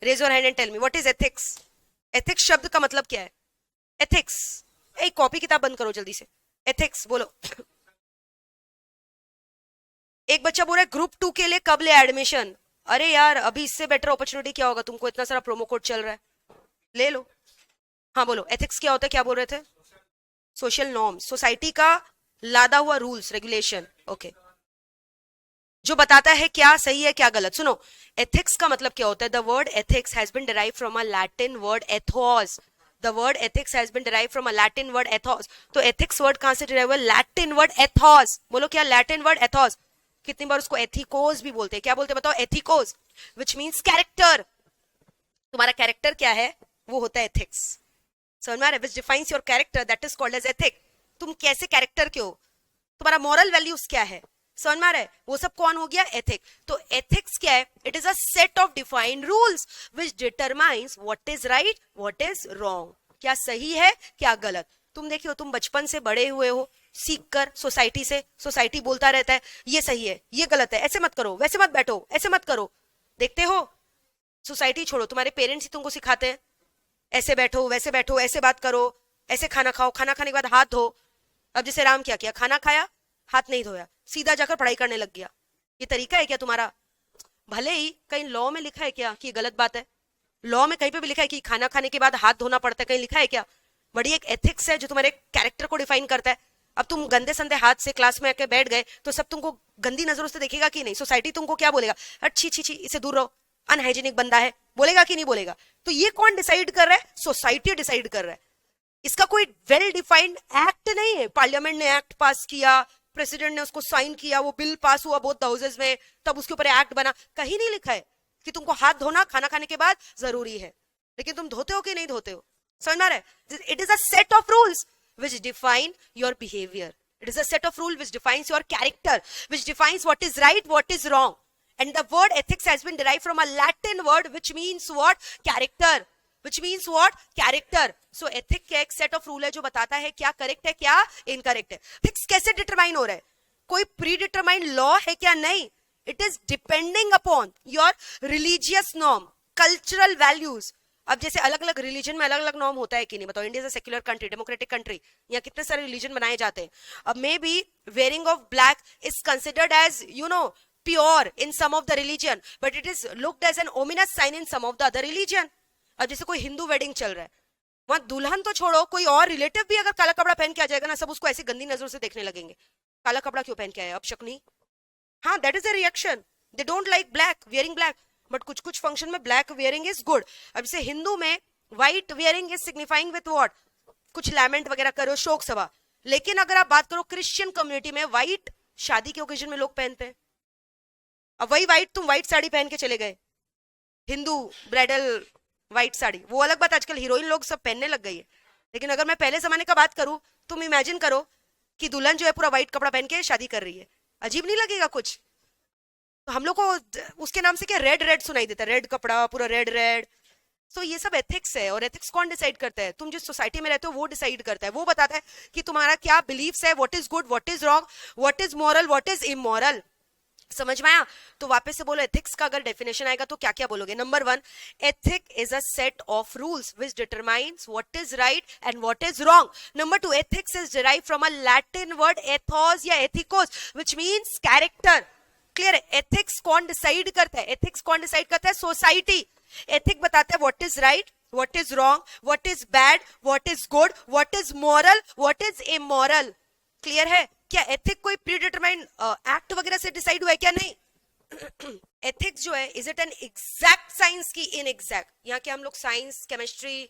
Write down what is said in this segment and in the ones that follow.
Raise your hand and tell me what is ethics. Ethics शब्द का मतलब क्या है? एथिक्स, एक कॉपी किताब बंद करो जल्दी से। एथिक्स बोलो। एक बच्चा बोल रहा है ग्रुप 2 के लिए कब ले एडमिशन। अरे यार अभी इससे बेटर अपॉर्चुनिटी क्या होगा, तुमको इतना सारा प्रोमो कोड चल रहा है, ले लो। हाँ बोलो, एथिक्स क्या होता है, क्या बोल रहे थे? सोशल नॉर्म्स, सोसाइटी का लादा हुआ रूल्स रेगुलेशन। ओके, जो बताता है क्या सही है क्या गलत। सुनो, एथिक्स का मतलब क्या होता है? The word ethics has been derived from a Latin word ethos. The word ethics has been derived from a Latin word ethos. तो एथिक्स वर्ड कहां से डिराइव हुआ? Latin word ethos. बोलो क्या? Latin word ethos. कितनी बार उसको एथिकोस भी बोलते हैं, क्या बोलते हैं बताओ? एथिकोस, विच मीन्स कैरेक्टर। तुम्हारा कैरेक्टर क्या है वो होता है एथिक्स। समझ में आ रहा है? Which defines your character, that is called as ethic. तुम कैसे कैरेक्टर के हो, तुम्हारा मॉरल वैल्यूज क्या है, समझ में आ रहा है? वो सब कौन हो गया? एथिक। तो एथिक्स क्या है? It is a set of defined rules which determines what is right what is wrong, क्या सही है क्या गलत। तुम देखियो, तुम बचपन से बड़े हुए हो सीख कर सोसाइटी से, सोसाइटी बोलता रहता है ये सही है ये गलत है, ऐसे मत करो वैसे मत बैठो ऐसे मत करो। देखते हो, सोसाइटी छोड़ो, तुम्हारे पेरेंट्स ही तुमको सिखाते हैं ऐसे बैठो ऐसे बात करो, ऐसे खाना खाओ, खाना खाने के बाद हाथ धो। अब जैसे राम क्या किया, खाना खाया हाथ नहीं धोया, सीधा जाकर पढ़ाई करने लग गया। ये तरीका है क्या तुम्हारा? भले ही कहीं लॉ में लिखा है क्या कि ये गलत बात है, लॉ में कहीं पे भी लिखा है कि खाना खाने के बाद हाथ धोना पड़ता है, कहीं लिखा है क्या? बड़ी एक एथिक्स है जो तुम्हारे कैरेक्टर को डिफाइन करता है। अब तुम गंदे संदे हाथ से क्लास में आके बैठ गए तो सब तुमको गंदी नजरों से देखेगा कि नहीं? सोसाइटी तुमको क्या बोलेगा? अच्छी छी छी इसे दूर रहो, अनहाइजीनिक बंदा है, बोलेगा कि नहीं बोलेगा? तो ये कौन डिसाइड कर रहा है? सोसाइटी डिसाइड कर रहा है। इसका कोई वेल डिफाइंड एक्ट नहीं है। पार्लियामेंट ने एक्ट पास किया, प्रेसिडेंट ने उसको साइन किया, वो बिल पास हुआ बोथ हाउसेज में, तब उसके ऊपर एक्ट बना। कहीं नहीं लिखा है कि तुमको हाथ धोना खाना खाने के बाद जरूरी है, लेकिन तुम धोते हो कि नहीं धोते हो? समझ में आ रहा है? It is a set of rules which define your behaviour. It is a set of rule which defines your character, which defines what is right what is wrong. And the word ethics has been derived from a Latin word which means what? Character. Which means what? Character. So ethic क्या एक set of rule है जो बताता है क्या correct है क्या incorrect है। ethics कैसे determine हो रहा है? कोई predetermined law है क्या? नहीं। It is depending upon your religious norm, cultural values. अब जैसे अलग अलग रिलीजन में अलग अलग नॉर्म होता है कि नहीं बताओ? India is a secular country, democratic country, यहाँ कितने सारे रिलीजन बनाए जाते हैं। अब may be wearing of black is considered as pure in some of the religion, but it is looked as an ominous sign in some of the other religion. अब जैसे कोई हिंदू वेडिंग चल रहा है, वहां दुल्हन तो छोड़ो, कोई और रिलेटिव भी अगर काला कपड़ा पहन के आ जाएगा ना, सब उसको ऐसी गंदी नजरों से देखने लगेंगे, काला कपड़ा क्यों पहन के आया, अब शक नहीं। हाँ, that is a reaction. They don't like black, wearing black, but कुछ कुछ फंक्शन में ब्लैक वियरिंग इज गुड। अब जैसे हिंदू में white wearing is signifying with what? कुछ लैमेंट वगैरह करो, शोक सभा। लेकिन अगर आप बात करो क्रिश्चियन कम्युनिटी में, व्हाइट शादी के ओकेजन में लोग पहनते हैं। अब वही व्हाइट, तुम व्हाइट साड़ी पहन के चले गए, हिंदू ब्राइडल व्हाइट साड़ी, वो अलग बात, आजकल हीरोइन लोग सब पहनने लग गई है। लेकिन अगर मैं पहले जमाने का बात करूं, तुम इमेजिन करो कि दुल्हन जो है पूरा व्हाइट कपड़ा पहन के शादी कर रही है, अजीब नहीं लगेगा कुछ? तो हम लोग को उसके नाम से क्या रेड रेड सुनाई देता है, रेड कपड़ा पूरा रेड रेड। तो ये सब एथिक्स है, और एथिक्स कौन डिसाइड करता है? तुम जिस सोसाइटी में रहते हो वो डिसाइड करता है। वो बताता है कि तुम्हारा क्या बिलीव्स है, what is good what is wrong, what is moral what is immoral. समझ में आया? तो वापस से बोलो, एथिक्स का अगर डेफिनेशन आएगा तो क्या क्या बोलोगे? Number 1, ethic is a set of rules which determines what is right and what is wrong. Number 2, ethics is derived from a Latin word Athos या एथिकोस विच मींस कैरेक्टर। क्लियर है? Ethics कौन decide करता है? Ethics कौन decide करता है? Society. Ethic बताता है what is right what is wrong, what is bad what is good, what is moral what is immoral. Clear है? क्या एथिक कोई प्रीडिटरमाइंड एक्ट वगैरह से डिसाइड हुआ है क्या? नहीं। एथिक्स जो है, is it an exact science की इन एग्जैक्ट? यहाँ के हम लोग साइंस केमिस्ट्री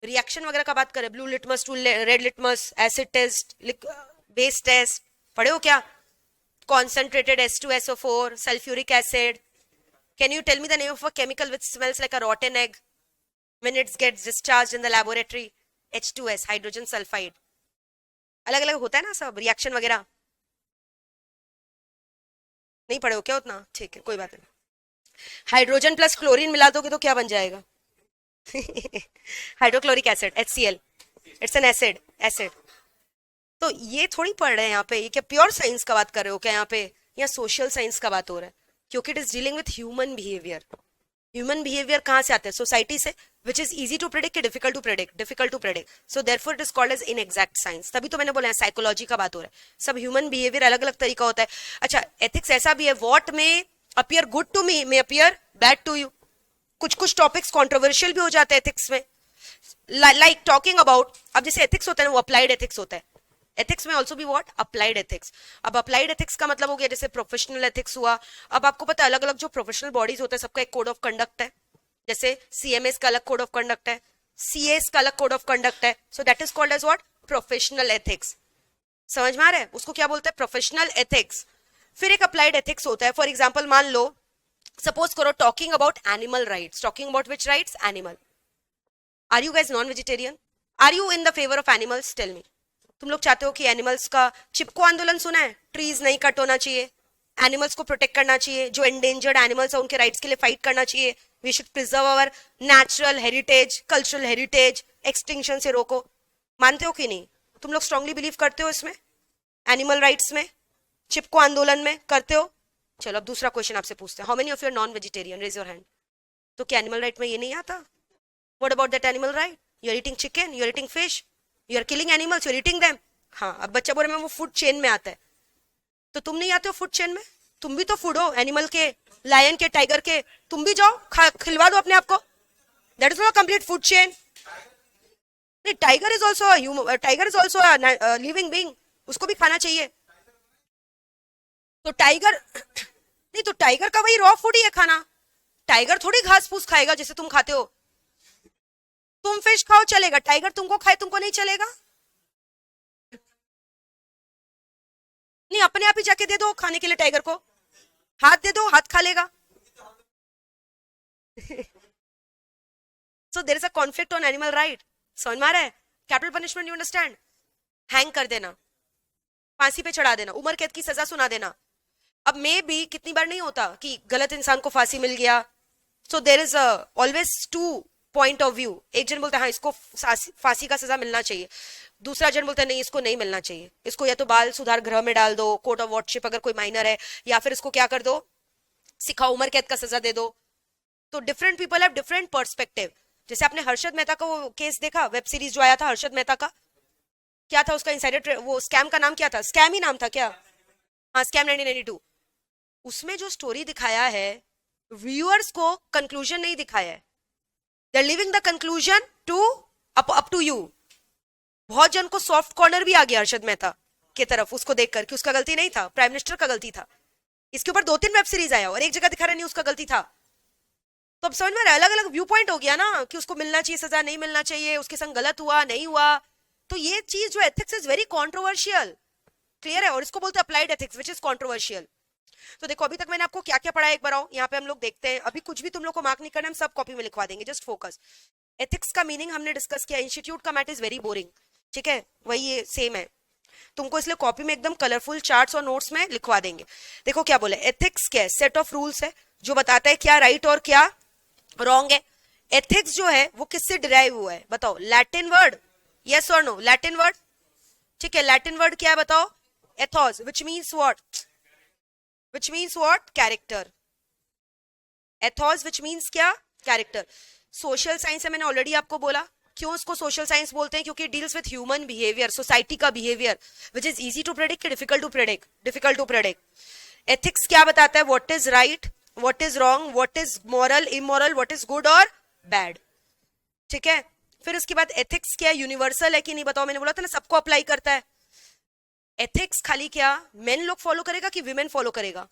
रिएक्शन वगैरह का बात करें, blue litmus to red litmus, acid test, base test, पढ़े हो क्या? concentrated H2SO4, sulfuric acid. Can you tell me the name of a chemical which smells like a rotten egg when it gets discharged in the laboratory? H2S, hydrogen sulfide. अलग अलग होता है ना सब reaction वगैरह, नहीं पढ़े हो क्या उतना? ठीक है, कोई बात नहीं। हाइड्रोजन प्लस क्लोरीन मिला दोगे तो क्या बन जाएगा? Hydrochloric acid, HCl. It's an acid, acid. तो ये थोड़ी पढ़ रहे हैं यहाँ पे, ये क्या प्योर साइंस का बात कर रहे हो क्या यहाँ पे? या सोशल साइंस का बात हो रहा है, क्योंकि it is dealing with human behaviour. Human behaviour कहाँ से आते हैं? सोसाइटी से, which is easy to predict, difficult to predict, difficult to predict, so therefore it is called as inexact science. तभी तो मैंने बोला है साइकोलॉजी का बात हो रहा है, सब ह्यूमन बिहेवियर अलग अलग तरीका होता है। अच्छा, एथिक्स ऐसा भी है, what may appear good to me may appear bad to you. कुछ कुछ टॉपिक्स कॉन्ट्रोवर्शियल भी हो जाते हैं एथिक्स में, लाइक टॉकिंग अबाउट, अब जैसे एथिक्स होता है ना, वो अप्लाइड एथिक्स होता है। एथिक्स में ऑल्सो भी व्हाट, अप्लाइड एथिक्स। अब अप्लाइड एथिक्स का मतलब हो गया जैसे प्रोफेशनल एथिक्स हुआ। अब आपको पता है अलग अलग जो प्रोफेशनल बॉडीज होते हैं सबका एक कोड ऑफ कंडक्ट है, जैसे सीएमएस का अलग कोड ऑफ कंडक्ट है, सीएस का अलग कोड ऑफ कंडक्ट है, so that is called as what, professional ethics. समझ में आ रहा है? उसको क्या बोलते हैं? Professional ethics. फिर एक अप्लाइड एथिक्स होता है, फॉर एग्जाम्पल मान लो, सपोज करो talking about animal rights, talking about which rights? Animal. Are you guys non vegetarian? Are you in the favour of animals? Tell me. तुम लोग चाहते हो कि एनिमल्स का, चिपको आंदोलन सुना है? ट्रीज नहीं कट होना चाहिए, एनिमल्स को प्रोटेक्ट करना चाहिए, जो एंडेंजर्ड एनिमल्स है उनके राइट्स के लिए फाइट करना चाहिए, we should preserve our natural heritage, cultural heritage, extinction से रोको। मानते हो कि नहीं? तुम लोग स्ट्रांगली बिलीव करते हो इसमें, एनिमल राइट्स में, चिपको आंदोलन में? करते हो? चलो अब दूसरा क्वेश्चन आपसे पूछते हैं, how many of your non vegetarian? Raise your hand. तो क्या एनिमल राइट में ये नहीं आता? What about that animal right? You are eating chicken, you are eating fish, you are killing animals, you are eating them. हाँ, अब बच्चा बोल रहा है वो फूड चेन में आता है, तो तुम नहीं आते हो फूड चेन में? तुम भी तो फूड हो, एनिमल के, लायन के, टाइगर के, तुम भी जाओ खिलवा दो अपने आप को। That is not complete food chain. नहीं, tiger is also, tiger is also living being, उसको भी खाना चाहिए। तो टाइगर नहीं, तो टाइगर का वही रॉ फूड ही है खाना। टाइगर थोड़ी घास फूस खाएगा जैसे तुम खाते हो। तुम फिश खाओ चलेगा, टाइगर तुमको खाए तुमको नहीं चलेगा? नहीं, अपने आप ही जाके दे दो खाने के लिए टाइगर को, हाथ दे दो, हाथ खा लेगा। So there is a conflict on animal right. समझ में आ रहा है? Capital punishment, you understand? Hang कर देना, फांसी पे चढ़ा देना, उम्र कैद की सजा सुना देना। अब मे भी कितनी बार नहीं होता कि गलत इंसान को फांसी मिल गया। So there is always two point of view. एक जन बोलता है हाँ इसको फांसी का सजा मिलना चाहिए, दूसरा जन बोलता है नहीं इसको नहीं मिलना चाहिए, इसको या तो बाल सुधार गृह में डाल दो, कोर्ट ऑफ वॉटशिप अगर कोई माइनर है, या फिर इसको क्या कर दो, सिखाओ, उम्र कैद का सजा दे दो। तो different people have different perspective. जैसे आपने हर्षद मेहता का वो केस देखा, वेब सीरीज जो आया था हर्षद मेहता का, क्या था उसका इनसाइडर, वो स्कैम का नाम क्या था? स्कैम ही नाम था क्या? हाँ, स्कैम 1992। उसमें जो स्टोरी दिखाया है, व्यूअर्स को कंक्लूजन नहीं दिखाया है, they are leaving the conclusion to up to you. बहुत जन को सॉफ्ट कॉर्नर भी आ गया हर्षद मेहता की तरफ उसको देखकर कि उसका गलती नहीं था, प्राइम मिनिस्टर का गलती था। इसके ऊपर 2-3 वेब सीरीज आया और एक जगह दिखा रहे नहीं उसका गलती था। तो अब समझ में अलग अलग व्यू पॉइंट हो गया ना कि उसको मिलना चाहिए सजा, नहीं मिलना चाहिए, उसके संग गलत हुआ नहीं हुआ। तो ये चीज जो ethics is very controversial, clear है? और इसको बोलते हैं applied ethics which is controversial. तो देखो अभी तक मैंने आपको क्या क्या पढ़ा है एक बार आओ यहाँ पे हम लोग देखते हैं। अभी कुछ भी तुम लोग को मार्क नहीं करना, हम सब कॉपी में लिखवा देंगे, जस्ट फोकस। एथिक्स का मीनिंग हमने डिस्कस किया, इंस्टीट्यूट का मैट इज वेरी बोरिंग, ठीक है, वही ये सेम है तुमको, इसलिए कॉपी में एकदम कलरफुल चार्ट्स और नोट्स में लिखवा देंगे। देखो क्या बोले, एथिक्स क्या है? सेट ऑफ रूल्स है जो बताता है क्या राइट और क्या रॉन्ग है। एथिक्स जो है वो किससे डिराइव हुआ है बताओ? लैटिन वर्ड, यस और नो? लैटिन वर्ड, ठीक है, लैटिन वर्ड क्या है बताओ? Athos, which means what? Which means what? Character. Athos which means क्या? कैरेक्टर। सोशल साइंस है, मैंने ऑलरेडी आपको बोला क्यों उसको सोशल साइंस बोलते हैं, क्योंकि deals with human behaviour, society का behaviour which is easy to predict, difficult to predict, difficult to predict. Ethics क्या बताता है? What is right, what is wrong, what is moral, immoral, what is good और bad, ठीक है। फिर उसके बाद एथिक्स क्या यूनिवर्सल है कि नहीं बताओ? मैंने बोला था ना सबको अप्लाई करता है। एथिक्स खाली क्या मेन लोग फॉलो करेगा कि विमेन फॉलो करेगा?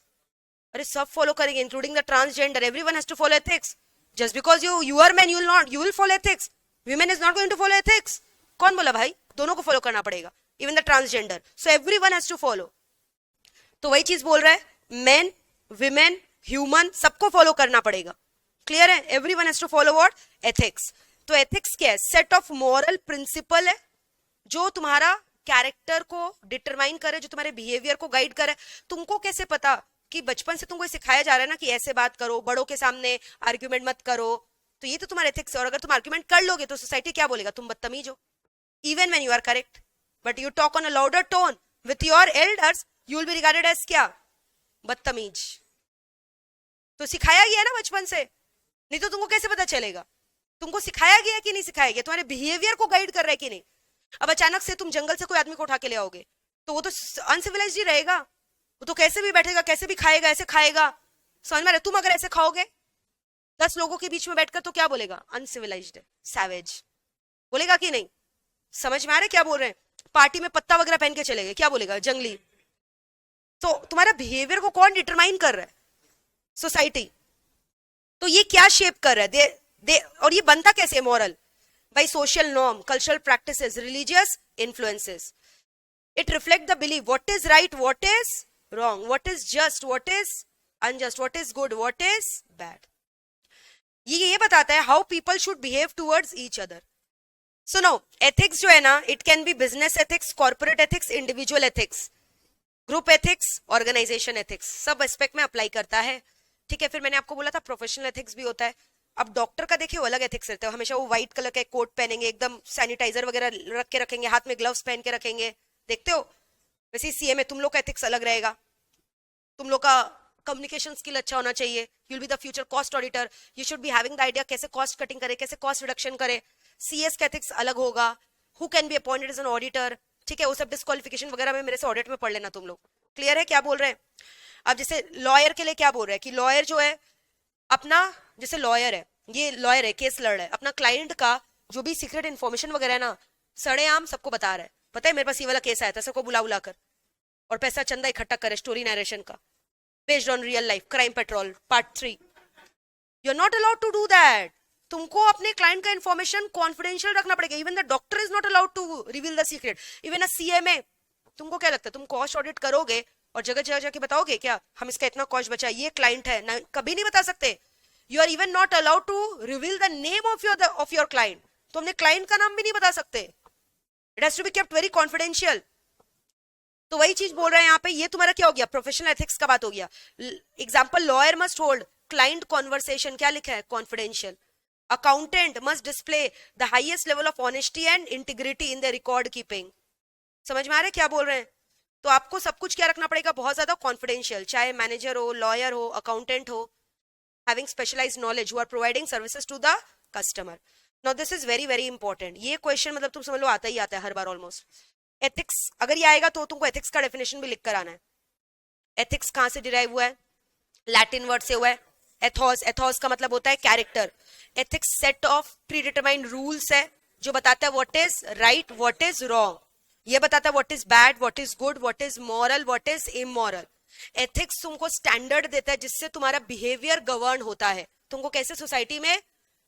अरे सब फॉलो करेंगे, including the transgender, everyone has to follow ethics. Just because you are man you will follow ethics, women is not going to follow ethics. कौन बोला भाई? दोनों को फॉलो करना पड़ेगा, even the transgender, so everyone has to follow. तो वही चीज बोल रहा है, मेन विमेन ह्यूमन सबको फॉलो करना पड़ेगा, क्लियर है? Everyone has to follow what? Ethics. तो एथिक्स क्या है? सेट ऑफ मॉरल प्रिंसिपल है जो तुम्हारा कैरेक्टर को डिटरमाइन करे, जो तुम्हारे बिहेवियर को गाइड करे। तुमको कैसे पता कि बचपन से तुमको सिखाया जा रहा है ना कि ऐसे बात करो, बड़ों के सामने आर्ग्यूमेंट मत करो, तो ये तो तुम्हारा एथिक्स है। और अगर तुम आर्ग्यूमेंट कर लोगे तो सोसाइटी क्या बोलेगा? तुम बदतमीज हो, even when you are correct, but you talk on a louder tone with your elders, you will be regarded as क्या? बदतमीज। तो सिखाया गया ना बचपन से, नहीं तो तुमको कैसे पता चलेगा? तुमको सिखाया गया कि नहीं सिखाया गया? तुम्हारे बिहेवियर को गाइड कर रहा है कि नहीं? अब अचानक से तुम जंगल से कोई आदमी को उठा के ले आओगे तो वो तो अनसिविलाइज्ड ही रहेगा, वो तो कैसे भी बैठेगा, कैसे भी खाएगा, ऐसे खाएगा। समझ में आ रहा है? तुम अगर ऐसे खाओगे 10 लोगों के बीच में बैठकर तो क्या बोलेगा? अनसिविलाइज्ड है, सैवेज बोलेगा कि नहीं? समझ में आ रहा है क्या बोल रहे हैं? पार्टी में पत्ता वगैरह पहन के चले गए, क्या बोलेगा? जंगली। तो तुम्हारा बिहेवियर को कौन डिटरमाइन कर रहा है? सोसाइटी। तो ये क्या शेप कर रहा है? और ये बनता कैसे है moral? By social norm, cultural practices, religious influences. It reflect the believe what is right, what is wrong, what is just, what is unjust, what is good, what is bad. ये बताता है how people should behave towards each other. सुनो, ethics जो है ना, it can be business ethics, corporate ethics, individual ethics, group ethics, organisation ethics, सब aspect में apply करता है। ठीक है, फिर मैंने आपको बोला था प्रोफेशनल एथिक्स भी होता है। अब डॉक्टर का देखिए वो अलग एथिक्स रहता है, हमेशा वो व्हाइट कलर का कोट पहनेंगे, एकदम सैनिटाइजर वगैरह रख के रखेंगे, हाथ में ग्लव्स पहन के रखेंगे, देखते हो? वैसे सीए में तुम लोग का एथिक्स अलग रहेगा। तुम लोग का कम्युनिकेशन स्किल अच्छा होना चाहिए, you will be the future cost auditor, you should be having the idea कैसे कॉस्ट कटिंग करे, कैसे कॉस्ट रिडक्शन करे। सीएस का एथिक्स अलग होगा, who can be appointed as an auditor, ठीक है? वो सब डिस्क्वालिफिकेशन वगैरह में मेरे से ऑडिट में पढ़ लेना तुम लोग। क्लियर है क्या बोल रहे हैं? अब जैसे लॉयर के लिए क्या बोल रहे हैं कि लॉयर जो है अपना, जैसे लॉयर है, ये लॉयर है, केस लड़ रहा है, अपना क्लाइंट का जो भी सीक्रेट इन्फॉर्मेशन वगैरह है ना, सड़ेआम सबको बता रहा है। पता है मेरे पास ये वाला केस आया था, सबको बुला बुला कर, और पैसा चंदा इकट्ठा करे स्टोरी नरेशन का, based on real life, Crime Patrol part 3। You are not allowed to do that. तुमको अपने क्लाइंट का इन्फॉर्मेशन कॉन्फिडेंशियल रखना पड़ेगा। Even the doctor is not allowed to reveal the secret. Even a CMA, तुमको क्या लगता है तुम कॉस्ट ऑडिट करोगे और जगह जगह जाके बताओगे क्या हम इसका इतना कॉस्ट बचा, ये क्लाइंट है ना? कभी नहीं बता सकते। You are even not allowed to reveal the name of your client. तो हमने क्लाइंट का नाम भी नहीं बता सकते। It has to be kept very confidential. तो वही चीज बोल रहे हैं यहाँ पे, ये तुम्हारा क्या हो गया? प्रोफेशनल एथिक्स का बात हो गया। Example, lawyer must hold client conversation, क्या लिखा है? Confidential. Accountant must display the highest level of honesty and integrity in the record keeping. समझ में आ रहा है क्या बोल रहे हैं? तो आपको सब कुछ क्या रखना पड़ेगा? बहुत ज्यादा कॉन्फिडेंशियल, चाहे मैनेजर हो, लॉयर हो, अकाउंटेंट हो, having specialised knowledge, who are providing services to the customer. Now this is very very important. ये क्वेश्चन मतलब तुम समझ लो आता ही आता है हर बार ऑलमोस्ट। एथिक्स अगर ये आएगा तो तुमको एथिक्स का डेफिनेशन भी लिख कर आना है। एथिक्स कहां से डिराइव हुआ है? लैटिन वर्ड से हुआ है, एथोस। एथोस का मतलब होता है character. Ethics set of pre determined rules है जो बताता है what is right, what is wrong. ये बताता है what is bad, what is good, what is moral, what is immoral. Ethics तुमको स्टैंडर्ड देता है जिससे तुम्हारा बिहेवियर गवर्न होता है। तुमको कैसे सोसाइटी में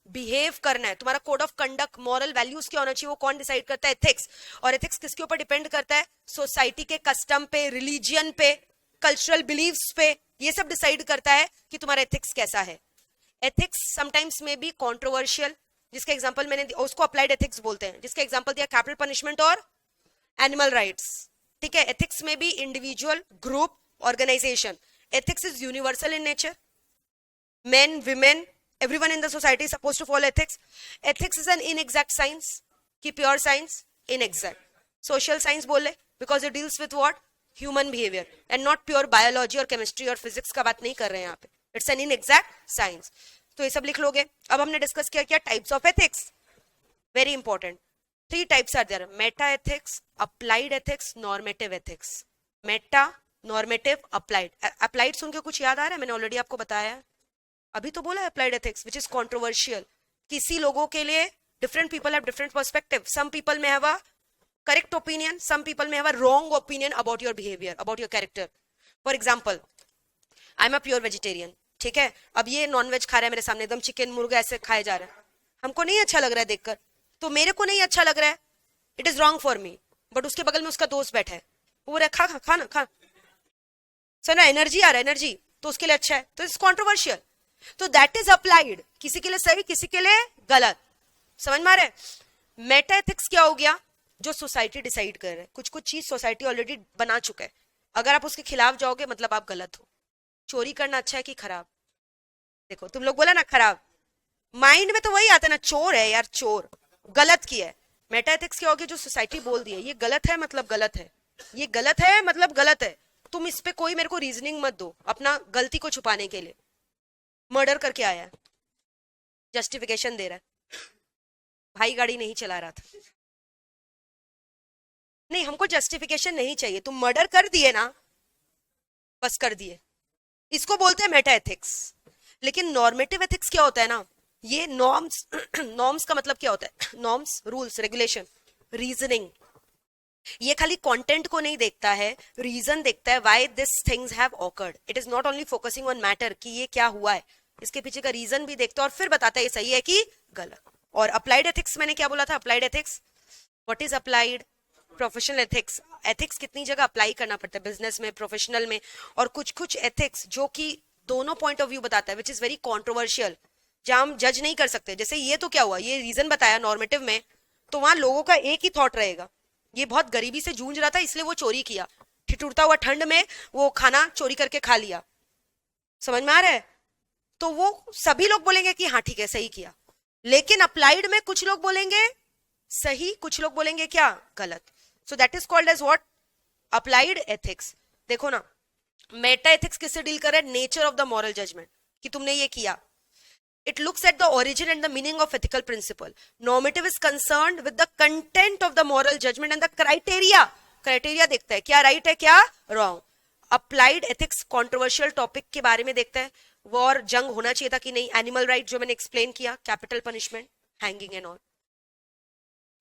बिहेव करना है, तुम्हारा code of conduct, moral values क्या होना चाहिए, वो कौन डिसाइड करता है? एथिक्स। और एथिक्स किसके ऊपर डिपेंड करता है? सोसाइटी के कस्टम पे, रिलीजियन पे, कल्चरल बिलीव्स पे। ये सब डिसाइड करता है कि तुम्हारा एथिक्स कैसा है। Ethics sometimes may be controversial, जिसका एग्जांपल मैंने उसको अप्लाइड एथिक्स बोलते हैं, जिसका एग्जांपल दिया कैपिटल पनिशमेंट और एनिमल राइट्स। ठीक है, एथिक्स में भी individual, group, organisation. Ethics is universal in nature. men, women, everyone in the society is supposed to follow ethics. Ethics is an inexact science. Keep your science inexact. Social science बोले because it deals with what? Human behavior and not pure biology or chemistry और physics का बात नहीं कर रहे हैं यहाँ पे. It's an inexact science. तो ये सब लिख लोगे. अब हमने डिस्कस किया क्या? Types of ethics. Very important. 3 types are there: meta ethics, applied ethics, normative ethics. Meta, normative, applied. Applied सुन के कुछ याद आ रहा है? मैंने ऑलरेडी आपको बताया है. अभी तो बोला applied ethics which is controversial. किसी लोगों के लिए different people have different perspective. Some people may have a correct opinion, some people may have a wrong opinion about your behaviour, about your character. For example, I am a pure vegetarian. ठीक है, अब ये non veg खा रहा है मेरे सामने, एकदम चिकन मुर्गा ऐसे खाए जा रहा है, हमको नहीं अच्छा लग रहा है देखकर, तो मेरे को नहीं अच्छा लग रहा है, it is wrong for me. But उसके बगल में उसका दोस्त बैठा है, वो रहा खा खा खा ना खा, सर ना एनर्जी आ रहा है, एनर्जी, तो उसके लिए अच्छा है, तो इट्स कॉन्ट्रोवर्शियल. तो दैट इज अप्लाइड. किसी के लिए सही, किसी के लिए गलत. समझ में आ रहा है? मेटा एथिक्स क्या हो गया? जो सोसाइटी डिसाइड कर रहा है. कुछ कुछ चीज सोसाइटी ऑलरेडी बना चुका है, अगर आप उसके खिलाफ जाओगे मतलब आप गलत हो. चोरी करना अच्छा है कि खराब? देखो तुम लोग बोला ना खराब, माइंड में तो वही आता है ना, चोर है यार, चोर, गलत किया है. मेटा एथिक्स क्या हो गया? जो सोसाइटी बोल दी है ये गलत है मतलब गलत है, ये गलत है मतलब गलत है. तुम इस पे कोई मेरे को रीजनिंग मत दो अपना गलती को छुपाने के लिए. मर्डर करके आया है, जस्टिफिकेशन दे रहा है, भाई गाड़ी नहीं चला रहा था। नहीं, हमको जस्टिफिकेशन नहीं चाहिए, तुम मर्डर कर दिए ना, बस कर दिए, इसको बोलते हैं मेटा एथिक्स। लेकिन नॉर्मेटिव एथिक्स क्या होता है ना, ये नॉर्म्स नॉर्म्स का मतलब क्या होता है, नॉर्म्स, रूल्स, रेगुलेशन, रीजनिंग, ये खाली कंटेंट को नहीं देखता है, रीजन देखता है, why this things have awkward. It is not only focusing on matter कि ये क्या हुआ है, इसके पीछे का रीजन भी देखता है और फिर बताता है ये सही है कि गलत। और अप्लाइड एथिक्स, मैंने क्या बोला था, applied ethics, what is applied, professional ethics. Ethics कितनी जगह अप्लाई करना पड़ता है, बिजनेस में, प्रोफेशनल में, और कुछ कुछ एथिक्स जो कि दोनों पॉइंट ऑफ व्यू बताता है, विच इज वेरी कॉन्ट्रोवर्शियल, जहां हम जज नहीं कर सकते। जैसे ये तो क्या हुआ, ये रीजन बताया नॉर्मेटिव में, तो वहां लोगों का एक ही थॉट रहेगा, ये बहुत गरीबी से जूझ रहा था इसलिए वो चोरी किया, ठिठुरता हुआ ठंड में वो खाना चोरी करके खा लिया, समझ में आ रहा है, तो वो सभी लोग बोलेंगे कि हाँ ठीक है सही किया। लेकिन अप्लाइड में कुछ लोग बोलेंगे सही, कुछ लोग बोलेंगे क्या, गलत। So that is called as what, applied ethics. देखो ना, मेटा एथिक्स किससे डील कर रहा है, nature of the moral judgement, कि तुमने ये किया। It looks at the origin and the meaning of ethical principle. Normative is concerned with the content of the moral judgment and the criteria. Criteria देखता है क्या right है क्या wrong. Applied ethics controversial topic के बारे में देखता है, war, जंग होना चाहिए था कि नहीं, animal right जो मैंने explain किया, capital punishment, hanging and all.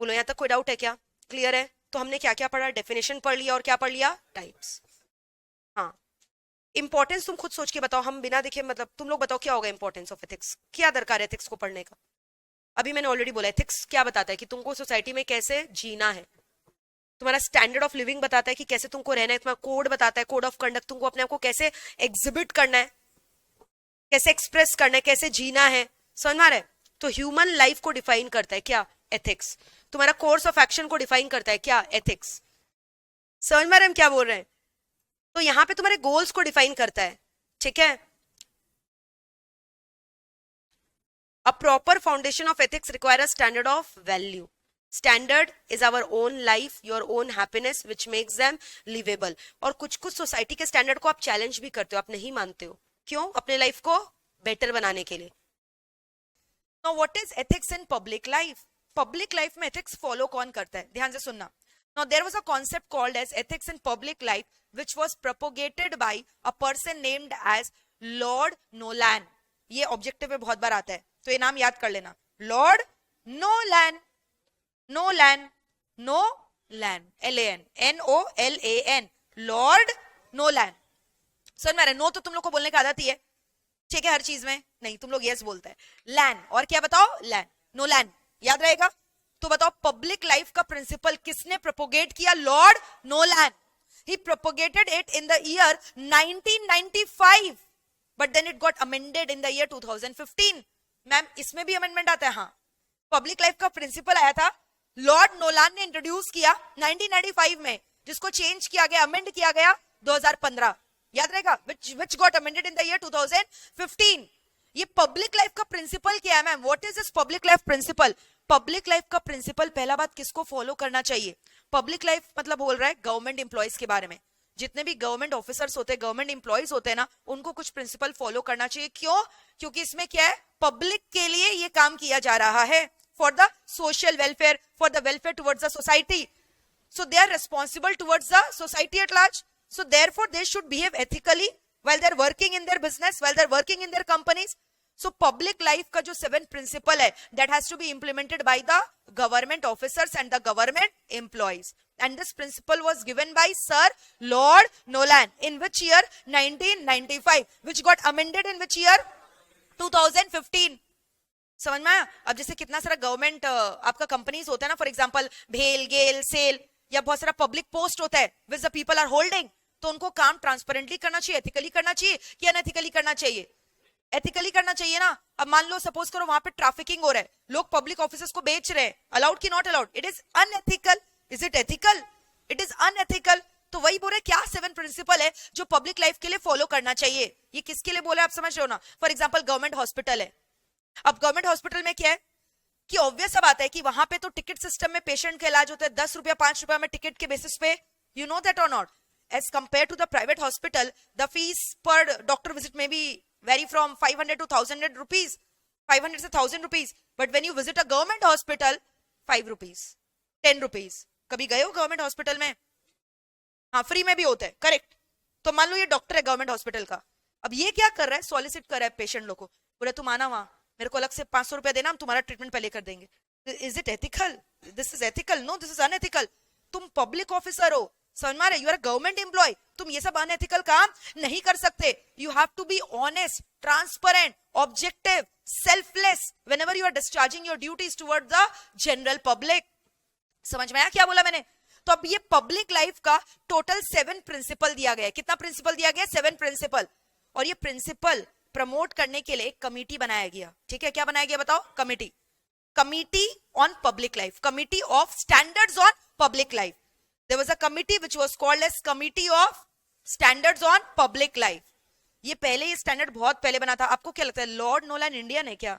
बोलो यहाँ तक कोई डाउट है क्या, क्लियर है। तो हमने क्या क्या पढ़ा, डेफिनेशन पढ़ लिया और क्या पढ़ लिया, टाइप्स। हाँ, इंपॉर्टेंस तुम खुद सोच के बताओ, हम बिना देखे, मतलब तुम लोग बताओ क्या होगा इंपॉर्टेंस ऑफ एथिक्स, क्या दरकार है एथिक्स को पढ़ने का। अभी मैंने ऑलरेडी बोला, एथिक्स क्या बताता है कि तुमको सोसाइटी में कैसे जीना है, तुम्हारा स्टैंडर्ड ऑफ लिविंग बताता है कि कैसे तुमको रहना है, तुम्हारा कोड बताता है, कोड ऑफ कंडक्ट, तुमको अपने आप को कैसे एग्जिबिट करना है, कैसे एक्सप्रेस करना है, कैसे जीना है, समझ में आ रहा है। तो ह्यूमन लाइफ को डिफाइन करता है क्या, एथिक्स। तुम्हारा कोर्स ऑफ एक्शन को डिफाइन करता है क्या, एथिक्स। समझ में आ रहे हम क्या बोल रहे हैं। तो यहां पे तुम्हारे गोल्स को डिफाइन करता है, ठीक है। A proper foundation of ethics require a standard of value. Standard is our own life, your own happiness which makes them livable. और कुछ कुछ सोसाइटी के स्टैंडर्ड को आप चैलेंज भी करते हो, आप नहीं मानते हो, क्यों, अपने लाइफ को बेटर बनाने के लिए। Now what is ethics in public life, public life में एथिक्स फॉलो कौन करता है, ध्यान से सुनना। Now there was a concept called as ethics in public life which was propagated by a person named as Lord Nolan. ये objective में बहुत बार आता है तो ये नाम याद कर लेना, लॉर्ड नोलैन, नोलैन, नोलैन, L-A-N, N-O-L-A-N, लॉर्ड नोलैन। समझ में आ रहा है, नो तो तुम लोग को बोलने की आदत ही है, ठीक है, हर चीज में नहीं, तुम लोग यस बोलते हैं, लैन, और क्या बताओ, लैन, नोलैन, याद रहेगा। तो बताओ पब्लिक लाइफ का प्रिंसिपल किसने प्रोपोगेट किया, Lord Nolan. He propagated it in the year 1995 but then it got amended in the year 2015। Ma'am इसमें भी अमेंडमेंट आता है, हाँ, पब्लिक लाइफ का प्रिंसिपल आया था, लॉर्ड नोलैन ने इंट्रोड्यूस किया 1995 में, जिसको चेंज किया गया, अमेंड किया गया 2015, याद रहेगा, which got amended in the year 2015। ये पब्लिक लाइफ का प्रिंसिपल क्या है ma'am, what is this public life principal. Public life का प्रिंसिपल, पहला बात किसको फॉलो करना चाहिए, पब्लिक लाइफ मतलब बोल रहा है गवर्नमेंट एम्प्लॉयज के बारे में, जितने भी गवर्नमेंट ऑफिसर्स होते हैं, गवर्नमेंट एम्प्लॉयज होते हैं ना, उनको कुछ प्रिंसिपल फॉलो करना चाहिए। क्यों, क्योंकि इसमें क्या है, पब्लिक के लिए ये काम किया जा रहा है, for the social welfare, for the welfare towards the society, so they are responsible towards the society at large, so therefore they should behave ethically while they're working in their business, while they're working in their companies. So public life का जो 7 principle है, that has to be implemented by the government officers and the government employees. And this principle was given by Sir Lord Nolan in which year, 1995, which got amended in which year, 2015. समझ में आया। अब जैसे कितना सारा government आपका companies होता है ना, फॉर एग्जांपल भेल, गेल, सेल, या बहुत सारा पब्लिक पोस्ट होता है which the people are holding, तो उनको काम ट्रांसपेरेंटली करना चाहिए, एथिकली करना चाहिए कि अनएथिकली करना चाहिए, एथिकली करना चाहिए ना। अब मान लो सपोज करो वहां पे ट्रैफिकिंग हो रहा है, लोग पब्लिक ऑफिसर्स को बेच रहे हैं, अलाउड की not allowed, it is unethical, is it ethical, it is unethical. तो वही बोल रहे क्या 7 प्रिंसिपल है जो पब्लिक लाइफ के लिए फॉलो करना चाहिए। ये किसके लिए बोला आप समझ रहे हो ना। फॉर एग्जाम्पल गवर्नमेंट हॉस्पिटल है, अब गवर्नमेंट हॉस्पिटल में क्या है कि ऑब्वियस अब आता है कि वहां पे तो टिकट सिस्टम में पेशेंट का इलाज होता है 10 रुपया 5 रुपया में टिकट के बेसिस पे, यू नो दैट और not. As compared to the private hospital, the fees per doctor visit may be vary from 500 to 1000 rupees, 500 से 1000 rupees, but when you visit a government hospital 5 rupees, 10 rupees. कभी गए हो government hospital में? हाँ, free में भी होता है, करेक्ट। तो मान लो ये डॉक्टर है गवर्नमेंट हॉस्पिटल का, अब ये क्या कर रहा है, सॉलिसिट कर रहा है पेशेंट लोग को, बोले तुम आना वहां, मेरे को अलग से 500 रुपया देना, हम तुम्हारा ट्रीटमेंट पहले कर देंगे। Is it ethical? This is ethical? No, this is unethical. तुम पब्लिक ऑफिसर हो, समझ में आ रहा है, यू आर गवर्नमेंट एम्प्लॉय, तुम ये सब अनएथिकल काम नहीं कर सकते। You have to be honest, transparent, objective, selfless whenever you are discharging your duties toward the general public. समझ में आया क्या बोला मैंने? तो अब ये पब्लिक लाइफ का टोटल 7 प्रिंसिपल दिया गया है। कितना प्रिंसिपल दिया गया? 7 प्रिंसिपल। और ये प्रिंसिपल प्रमोट करने के लिए एक कमिटी बनाया गया। ठीक है, क्या बनाया गया बताओ? Committee, committee on public life, committee of standards on public life. There was a committee which was called as committee of standards on public life. ये पहले, ये स्टैंडर्ड बहुत पहले बना था। आपको क्या लगता है लॉर्ड नोलन इंडियन है क्या?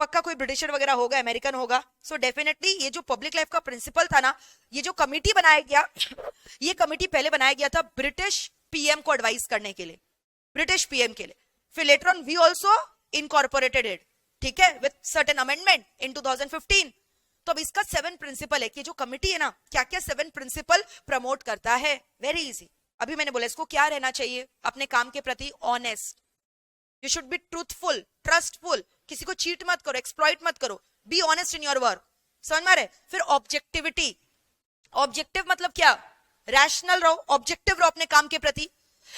पक्का कोई ब्रिटिशर वगैरह होगा, अमेरिकन होगा। सो डेफिनेटली ये जो पब्लिक लाइफ का प्रिंसिपल था ना, ये जो कमिटी बनाया गया, ये कमिटी पहले बनाया गया था ब्रिटिश पीएम को एडवाइस करने के लिए, ब्रिटिश पीएम के लिए। फिर later on we also incorporated it, ठीक है, विद सर्टेन अमेंडमेंट इन 2015। तो अब इसका 7 प्रिंसिपल है कि जो कमिटी है ना, क्या क्या 7 प्रिंसिपल प्रमोट करता है। Very easy. अभी मैंने बोला इसको क्या रहना चाहिए अपने काम के प्रति? Honest, you should be truthful, trustful, किसी को चीट मत करो, एक्सप्लॉइट मत करो, be honest in your work. समझ में आ रहा है? फिर ऑब्जेक्टिविटी, ऑब्जेक्टिव मतलब क्या? रैशनल रहो, ऑब्जेक्टिव रहो अपने काम के प्रति।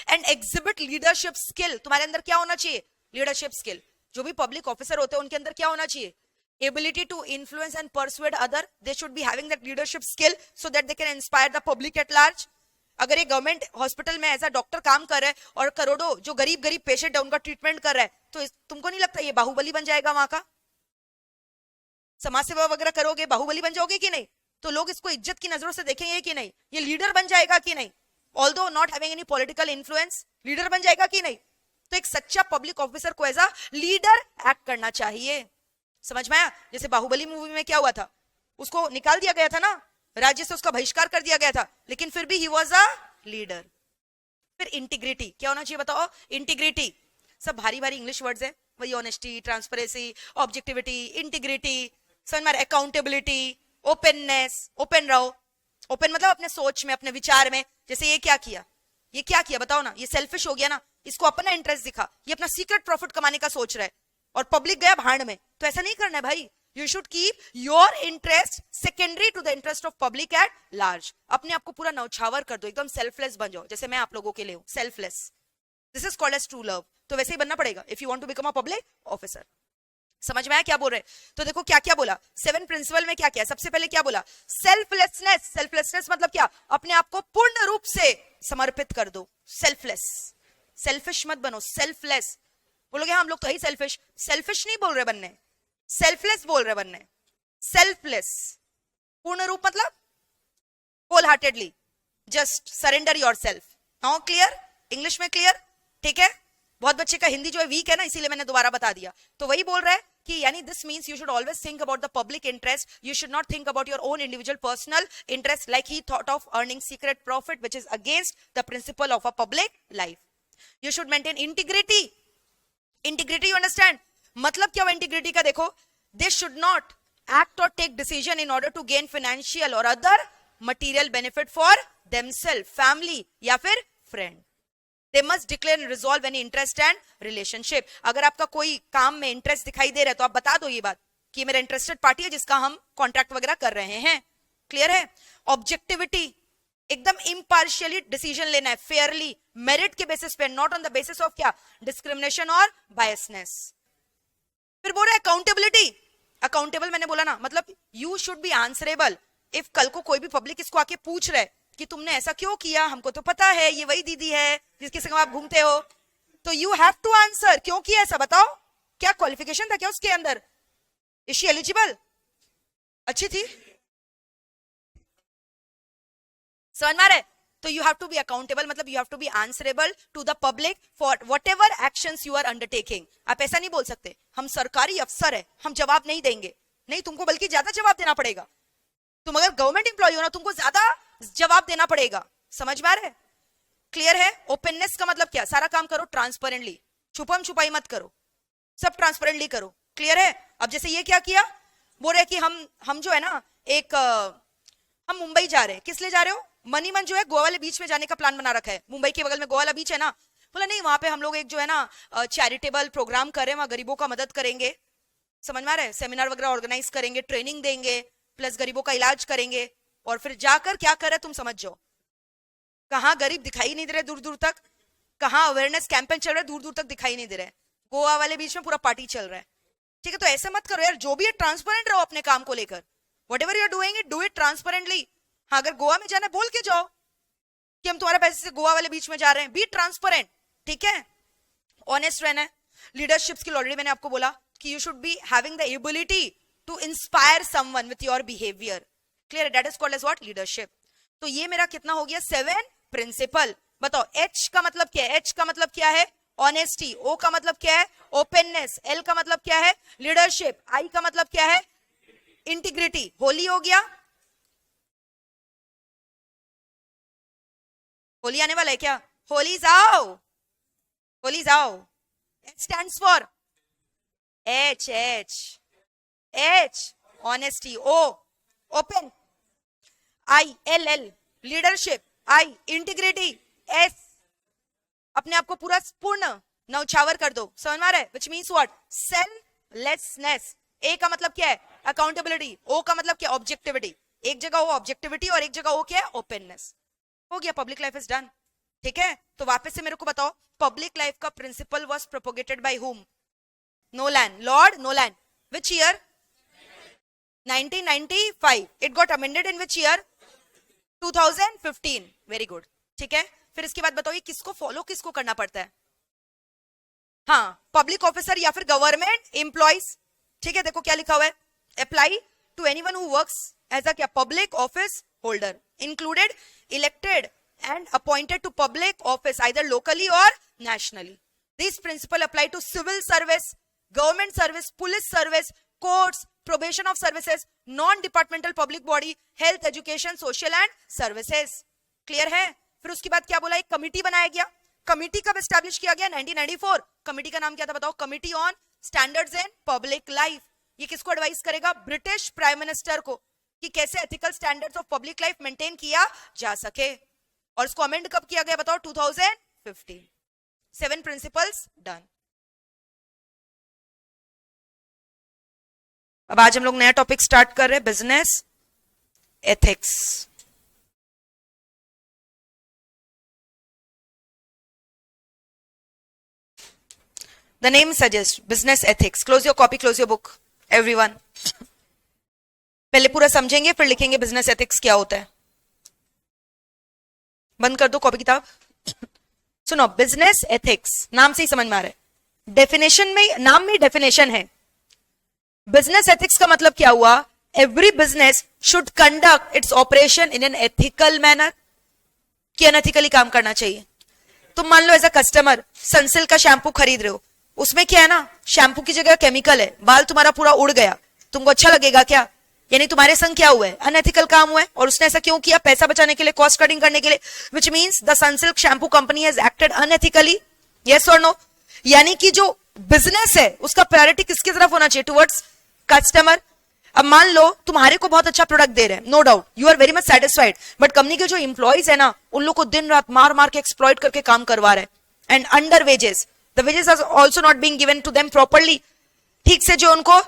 एंड एग्जिबिट लीडरशिप स्किल, तुम्हारे अंदर क्या होना चाहिए? Leadership skill. जो भी पब्लिक ऑफिसर होते हैं उनके अंदर क्या होना चाहिए? Ability to influence and persuade other, they should be having that leadership skill so that they can inspire the public at large. अगर ये गवर्नमेंट हॉस्पिटल में ऐसा डॉक्टर काम कर रहा है और करोड़ों जो गरीब गरीब पेशेंट है उनका ट्रीटमेंट कर रहा है, तो तुमको नहीं लगता ये बाहुबली बन जाएगा वहां का? समाज सेवा वगैरह करोगे, बाहुबली बन जाओगे कि नहीं? तो लोग इसको इज्जत की नजरों से देखेंगे कि नहीं? ये लीडर बन जाएगा कि नहीं? Although not having any political influence, leader बन जाएगा कि नहीं? तो एक सच्चा पब्लिक ऑफिसर को एज अ लीडर एक्ट करना चाहिए। समझ में आया? जैसे बाहुबली मूवी में क्या हुआ था, उसको निकाल दिया गया था ना, राज्य से उसका बहिष्कार कर दिया गया था, लेकिन फिर भी ही वॉज अ लीडर। फिर इंटीग्रिटी, क्या होना चाहिए बताओ? इंटीग्रिटी। सब भारी भारी इंग्लिश वर्ड्स है, वही ऑनेस्टी, ट्रांसपेरेंसी, ऑब्जेक्टिविटी, इंटीग्रिटी, समझ में? अकाउंटेबिलिटी, ओपननेस, ओपन रहो। ओपन मतलब अपने सोच में, अपने विचार में। जैसे ये क्या किया, ये क्या किया बताओ ना? ये सेल्फिश हो गया ना, इसको अपना इंटरेस्ट दिखा, ये अपना सीक्रेट प्रॉफिट कमाने का सोच रहा है और पब्लिक गया भाड़ में। तो ऐसा नहीं करना है भाई। You should keep your interest secondary to the interest of public at large. अपने आप को पूरा नौछावर कर दो, एकदम सेल्फलेस बन जाओ, जैसे मैं आप लोगों के लिए हूं, selfless. This is called as true love. तो वैसे ही बनना पड़ेगा if you want to become a public officer. समझ में आया क्या बोल रहे? तो देखो क्या क्या बोला 7 प्रिंसिपल में, क्या क्या? सबसे पहले क्या बोला? सेल्फलेसनेस। सेल्फलेसनेस मतलब क्या? अपने आप को पूर्ण रूप से समर्पित कर दो, सेल्फलेस। सेल्फिश मत बनो, सेल्फलेस। बोलोगे हम लोग तो ही सेल्फिश। सेल्फिश नहीं बोल रहे बनने, सेल्फलेस बोल रहे बनने। सेल्फलेस, पूर्ण रूप मतलब whole heartedly, just surrender your self. Now clear? English में क्लियर? ठीक है। बहुत बच्चे का हिंदी जो है वीक है ना, इसीलिए मैंने दोबारा बता दिया। तो वही बोल रहा है कि यानी this means you should always think about the public interest, you should not think about your own individual personal interest like he thought of earning secret profit which is against the principle of a public life. You should maintain integrity. Integrity, you understand? मतलब क्या हुआ integrity का? देखो, they should not act or take decision in order to gain financial or other material benefit for themselves, family या फिर friend. They must declare and resolve any interest and relationship. अगर आपका कोई काम में इंटरेस्ट दिखाई दे रहा है तो आप बता दो ये बात कि मेरा इंटरेस्टेड पार्टी है जिसका हम कॉन्ट्रैक्ट वगैरह कर रहे हैं। क्लियर है? ऑब्जेक्टिविटी, एकदम इम्पार्शियली डिसीजन लेना है, फेयरली, मेरिट के बेसिस पे, not on the basis of क्या? डिस्क्रिमिनेशन और बायसनेस। फिर बोल रहे अकाउंटेबिलिटी। अकाउंटेबल मैंने बोला ना, मतलब you should B answerable. If कल को कोई भी पब्लिक इसको आके पूछ रहे कि तुमने ऐसा क्यों किया, हमको तो पता है ये वही दीदी है जिसके संग आप घूमते हो, तो यू हैव टू आंसर क्यों किया ऐसा, बताओ क्या क्वालिफिकेशन था क्या उसके अंदर? Is she eligible? अच्छी थी? समझ में आ रहा है? तो you have to be accountable, मतलब you have to be answerable to the public for whatever actions you are undertaking. आप ऐसा नहीं बोल सकते हम सरकारी अफसर है, हम जवाब नहीं देंगे। नहीं, तुमको बल्कि ज्यादा जवाब देना पड़ेगा। तुम अगर गवर्नमेंट एम्प्लॉय हो ना, तुमको ज्यादा जवाब देना पड़ेगा। समझ में आ रहा है? क्लियर है? ओपननेस का मतलब क्या? सारा काम करो ट्रांसपेरेंटली, छुपम छुपाई मत करो। सब ट्रांसपेरेंटली करो। क्लियर है? अब जैसे ये क्या किया, बोल रहे कि हम जो है ना हम मुंबई जा रहे हैं। किस लिए जा रहे हो? मनी मन जो है गोवा वाले बीच में जाने का प्लान बना रखा है। मुंबई के बगल में गोवा वाला बीच है ना। बोला नहीं, वहां पे हम लोग एक जो है ना चैरिटेबल प्रोग्राम कर रहे हैं, वहां गरीबों का मदद करेंगे। समझ में आ रहा है? सेमिनार वगैरह ऑर्गेनाइज करेंगे, ट्रेनिंग देंगे, प्लस गरीबों का इलाज करेंगे। और फिर जाकर क्या कर रहे तुम समझ जाओ। कहाँ गरीब दिखाई नहीं दे रहे दूर दूर तक, कहाँ अवेयरनेस कैंपेन चल रहा है दूर दूर तक दिखाई नहीं दे रहा है। गोवा वाले बीच में पूरा पार्टी चल रहा है। ठीक है, तो ऐसे मत करो यार, जो भी है ट्रांसपेरेंट रहो अपने काम को लेकर। Whatever you are doing it, do it transparently. हाँ, अगर गोवा में जाना बोल के जाओ कि हम तुम्हारे पैसे से गोवा वाले बीच में जा रहे हैं। Be transparent. ठीक है, ऑनेस्ट रहना है। लीडरशिप स्किल ऑलरेडी मैंने आपको बोला कि you should be having the ability to inspire someone with your behaviour. Clear? That is called as what? Leadership. तो ये मेरा कितना हो गया? 7 प्रिंसिपल। बताओ एच का मतलब क्या है? एच का मतलब क्या है? ऑनेस्टी। ओ का मतलब क्या है? ओपननेस। एल का मतलब क्या है? लीडरशिप। आई का मतलब क्या है? इंटीग्रिटी। होली हो गया? होली आने वाला है क्या? होली जाओ, होली जाओ। H stands for H, H H honesty. O open. I L L leadership. I integrity. S अपने आप को पूरा पूर्ण नौछावर कर दो। समझ में आ रहा है? Which means what? सेललेसनेस। ए का मतलब क्या है? अकाउंटेबिलिटी। ओ का मतलब क्या? ऑब्जेक्टिविटी। एक जगह वो ऑब्जेक्टिविटी और एक जगह वो क्या है? ओपननेस। हो गया, पब्लिक लाइफ इज डन। ठीक है, तो वापस से मेरे को बताओ, पब्लिक लाइफ का principle was propagated by whom? Nolan, Lord Nolan. Which year? 1995. It got amended in which year? 2015. Very good. ठीक है, फिर इसके बाद बताओ ये किसको फॉलो किसको करना पड़ता है? हाँ, पब्लिक ऑफिसर या फिर गवर्नमेंट एम्प्लॉइज। ठीक है, देखो क्या लिखा हुआ है, apply to anyone who works as a क्या? Public office holder, included elected and appointed to public office either locally or nationally. These principles apply to civil service, government service, police service, courts, probation of services, non-departmental public body, health, education, social and services. Clear है? फिर उसके बाद क्या बोला? एक committee बनाया गया। Committee कब एस्टैब्लिश किया गया? 1994। कमिटी का नाम क्या था बताओ? Committee on standards in public life. ये किसको एडवाइस करेगा? ब्रिटिश प्राइम मिनिस्टर को, कि कैसे ethical standards of public life maintain किया जा सके। और इसको अमेंड कब किया गया बताओ? 2015। 7 प्रिंसिपल्स डन। अब आज हम लोग नया टॉपिक स्टार्ट कर रहे हैं, business ethics. The name suggest business ethics. Close your copy, close your book everyone. पहले पूरा समझेंगे फिर लिखेंगे बिजनेस एथिक्स क्या होता है। बंद कर दो कॉपी किताब। सुनो, बिजनेस एथिक्स नाम से ही समझ में आ रहा है। डेफिनेशन में, नाम में डेफिनेशन है। बिजनेस एथिक्स का मतलब क्या हुआ? Every business should conduct its operation in an ethical manner. कि अनएथिकली काम करना चाहिए। तुम मान लो एज अ कस्टमर सनसिल्क का शैम्पू खरीद रहे हो, उसमें क्या है ना, शैम्पू की जगह केमिकल है, बाल तुम्हारा पूरा उड़ गया, तुमको अच्छा लगेगा क्या? यानी तुम्हारे संग क्या हुआ है? अनएथिकल काम हुआ है। और उसने ऐसा क्यों किया? पैसा बचाने के लिए, कॉस्ट कटिंग करने के लिए। Which means the Sunsilk shampoo company has acted unethically. Yes और नो? यानी कि जो बिजनेस है उसका प्रायोरिटी किसकी तरफ होना चाहिए? Towards customer. अब मान लो तुम्हारे को बहुत अच्छा प्रोडक्ट दे रहे हैं, no doubt you are very much satisfied, but company के जो इंप्लॉइज है ना, उन लोग को दिन रात मार मार के एक्सप्लॉइट करके काम करवा रहे हैं, and under wages. The wages are also not being given to them properly. ठीक से जो उनको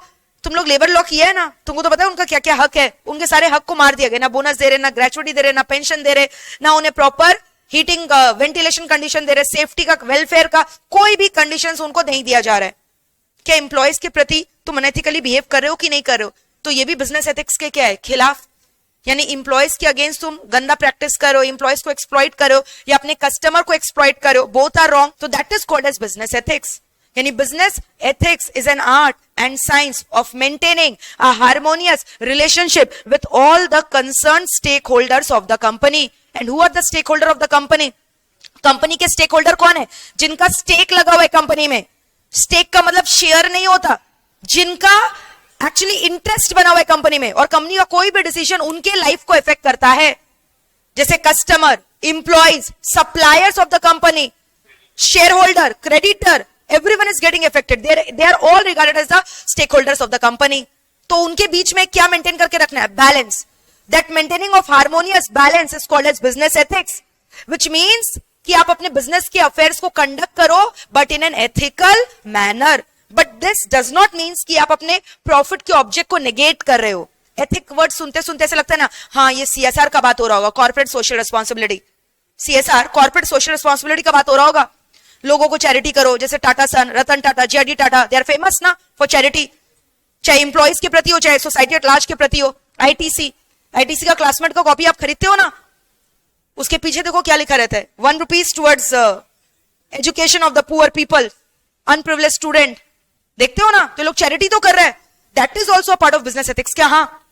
तुम लोग लेबर लॉ किया है ना, तुमको तो पता है उनका क्या क्या हक है। उनके सारे हक को मार दिया गया। ना बोनस दे रहे, ना ग्रेचुइटी दे रहे, ना पेंशन दे रहे, ना उन्हें प्रॉपर हीटिंग वेंटिलेशन कंडीशन दे रहे, सेफ्टी का, वेलफेयर का कोई भी कंडीशन उनको नहीं दिया जा रहा है। क्या एम्प्लॉयज के प्रति तुम अनएथिकली बिहेव कर रहे हो कि नहीं कर रहे हो? तो ये भी बिजनेस एथिक्स के क्या है? खिलाफ। यानी इंप्लॉयज के अगेंस्ट तुम गंदा प्रैक्टिस करो, इंप्लॉयज को एक्सप्लॉइट करो या अपने कस्टमर को एक्सप्लॉइट करो, बोथ आर रॉन्ग। तो that is called as business ethics. यानी business ethics is an art and science of maintaining a harmonious relationship with all the concern stakeholders of the company. And who are the stakeholder of the company? Company के stakeholder कौन है? जिनका stake लगा हुआ है company में। Stake का मतलब शेयर नहीं होता, जिनका एक्चुअली इंटरेस्ट बना हुआ है कंपनी में, और कंपनी का कोई भी डिसीजन उनके लाइफ को इफेक्ट करता है। जैसे customer, employees, suppliers of the company, share holder, creditor, everyone is getting affected. They are all regarded as the stakeholders of the company. तो उनके बीच में क्या मेंटेन करके रखना है? Balance. That maintaining of harmonious balance is called as business ethics, which means कि आप अपने बिजनेस के अफेयर्स को कंडक्ट करो but in an ethical manner. But this does not means कि आप अपने प्रॉफिट के ऑब्जेक्ट को नेगेट कर रहे हो. एथिक वर्ड सुनते सुनते ऐसे लगता है ना, हाँ ये सीएसआर का बात हो रहा होगा, corporate social responsibility. CSR corporate social responsibility का बात हो रहा होगा. लोगों को चैरिटी करो, जैसे Tata son, Ratan Tata, JD Tata, they are famous ना फॉर चैरिटी. चाहे इंप्लॉइज के प्रति हो, चाहे सोसाइटी एट लार्ज के प्रति हो. आईटीसी का क्लासमेट का कॉपी आप खरीदते हो ना, उसके पीछे देखो क्या लिखा रहता है, 1 rupees towards education of the poor people, unprivileged student. देखते हो ना, तो लोग चैरिटी तो कर रहे हैं. That is also part of business ethics. क्या? हाँ,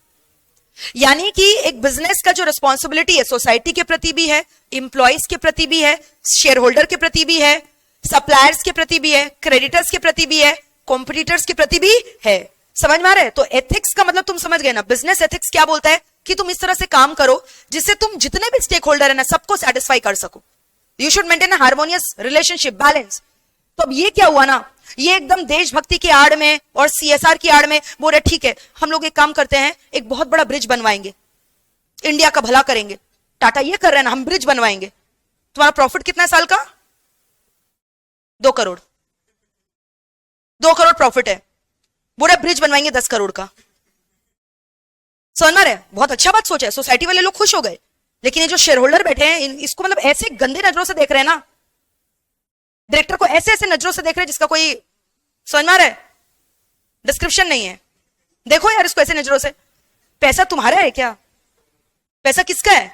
यानी कि एक बिजनेस का जो रिस्पॉन्सिबिलिटी है सोसाइटी के प्रति भी है, इंप्लॉइज के प्रति भी है, शेयर होल्डर के प्रति भी है, सप्लायर्स के प्रति भी है, क्रेडिटर्स के प्रति भी है, कॉम्पिटिटर्स के प्रति भी है. समझ में आ रहा है? तो एथिक्स का मतलब तुम समझ गए ना. बिजनेस एथिक्स क्या बोलता है कि तुम इस तरह से काम करो जिससे तुम जितने भी स्टेक होल्डर है ना सबको सेटिस्फाई कर सको. You should maintain a harmonious relationship, balance. तो अब ये क्या हुआ ना, ये एकदम देशभक्ति की आड़ में और सीएसआर की आड़ में बोल रहे ठीक है हम लोग एक काम करते हैं, एक बहुत बड़ा ब्रिज बनवाएंगे, इंडिया का भला करेंगे. टाटा ये कर रहे हैं ना, हम ब्रिज बनवाएंगे. तुम्हारा प्रॉफिट कितना है साल का? 2 करोड़. 2 करोड़ प्रॉफिट है. बोल रहे ब्रिज बनवाएंगे 10 करोड़ का. समझ में आ रहा है? बहुत अच्छा बात सोचा है, सोसाइटी वाले लोग खुश हो गए. लेकिन ये जो शेयर होल्डर बैठे हैं इसको मतलब ऐसे गंदे नजरों से देख रहे हैं ना, डायरेक्टर को ऐसे ऐसे नजरों से देख रहे हैं जिसका कोई समझ में आ रहा है डिस्क्रिप्शन नहीं है. देखो यार इसको ऐसे नजरों से. पैसा तुम्हारा है क्या? पैसा किसका है?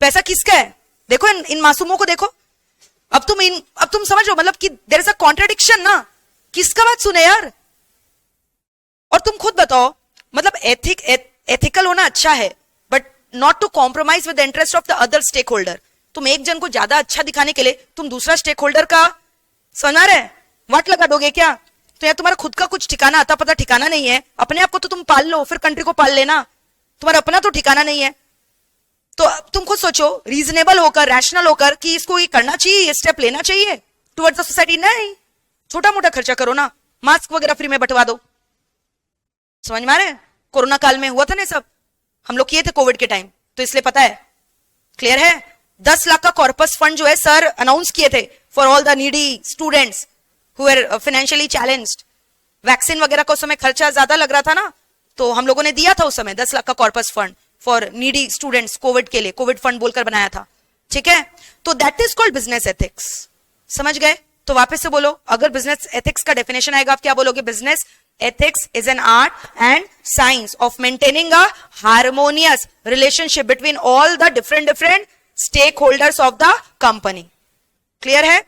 पैसा किसका है? देखो इन मासूमों को देखो. अब तुम समझ लो मतलब कि देयर इज अ कॉन्ट्राडिक्शन ना. किसका बात सुने यार? और तुम खुद बताओ, मतलब एथिकल होना अच्छा है but not to compromise with the interest of the other stakeholder. तुम एक जन को ज्यादा अच्छा दिखाने के लिए तुम दूसरा स्टेक होल्डर का समझ रहे वाट लगा दोगे क्या? तो यार तुम्हारा खुद का कुछ ठिकाना आता पता ठिकाना नहीं है. अपने आप को तो तुम पाल लो, फिर कंट्री को पाल लेना. तुम्हारा अपना तो ठिकाना नहीं है. तो तुम खुद सोचो रीजनेबल होकर, रैशनल होकर कि इसको ये करना चाहिए, ये स्टेप लेना चाहिए टुवर्ड्स द सोसाइटी. नहीं, छोटा मोटा खर्चा करो ना, मास्क वगैरह फ्री में बंटवा दो. समझ में आ रहे हैं? कोरोना काल में हुआ था ना सब, हम लोग किए थे कोविड के टाइम, तो इसलिए पता है. क्लियर है? 10 लाख का कॉर्पस फंड जो है सर अनाउंस किए थे for all the needy students who are financially challenged. Vaccine वगैरह का उस समय खर्चा ज्यादा लग रहा था ना, तो हम लोगों ने दिया था उस समय 10 लाख का corpus fund for needy students. Covid के लिए कोविड फंड बोलकर बनाया था. ठीक है? तो that is called business ethics. समझ गए? तो वापस से बोलो, अगर बिजनेस एथिक्स का डेफिनेशन आएगा आप क्या बोलोगे? Business ethics is an art and science of maintaining a harmonious relationship between all the different stakeholders of the company. Clear है?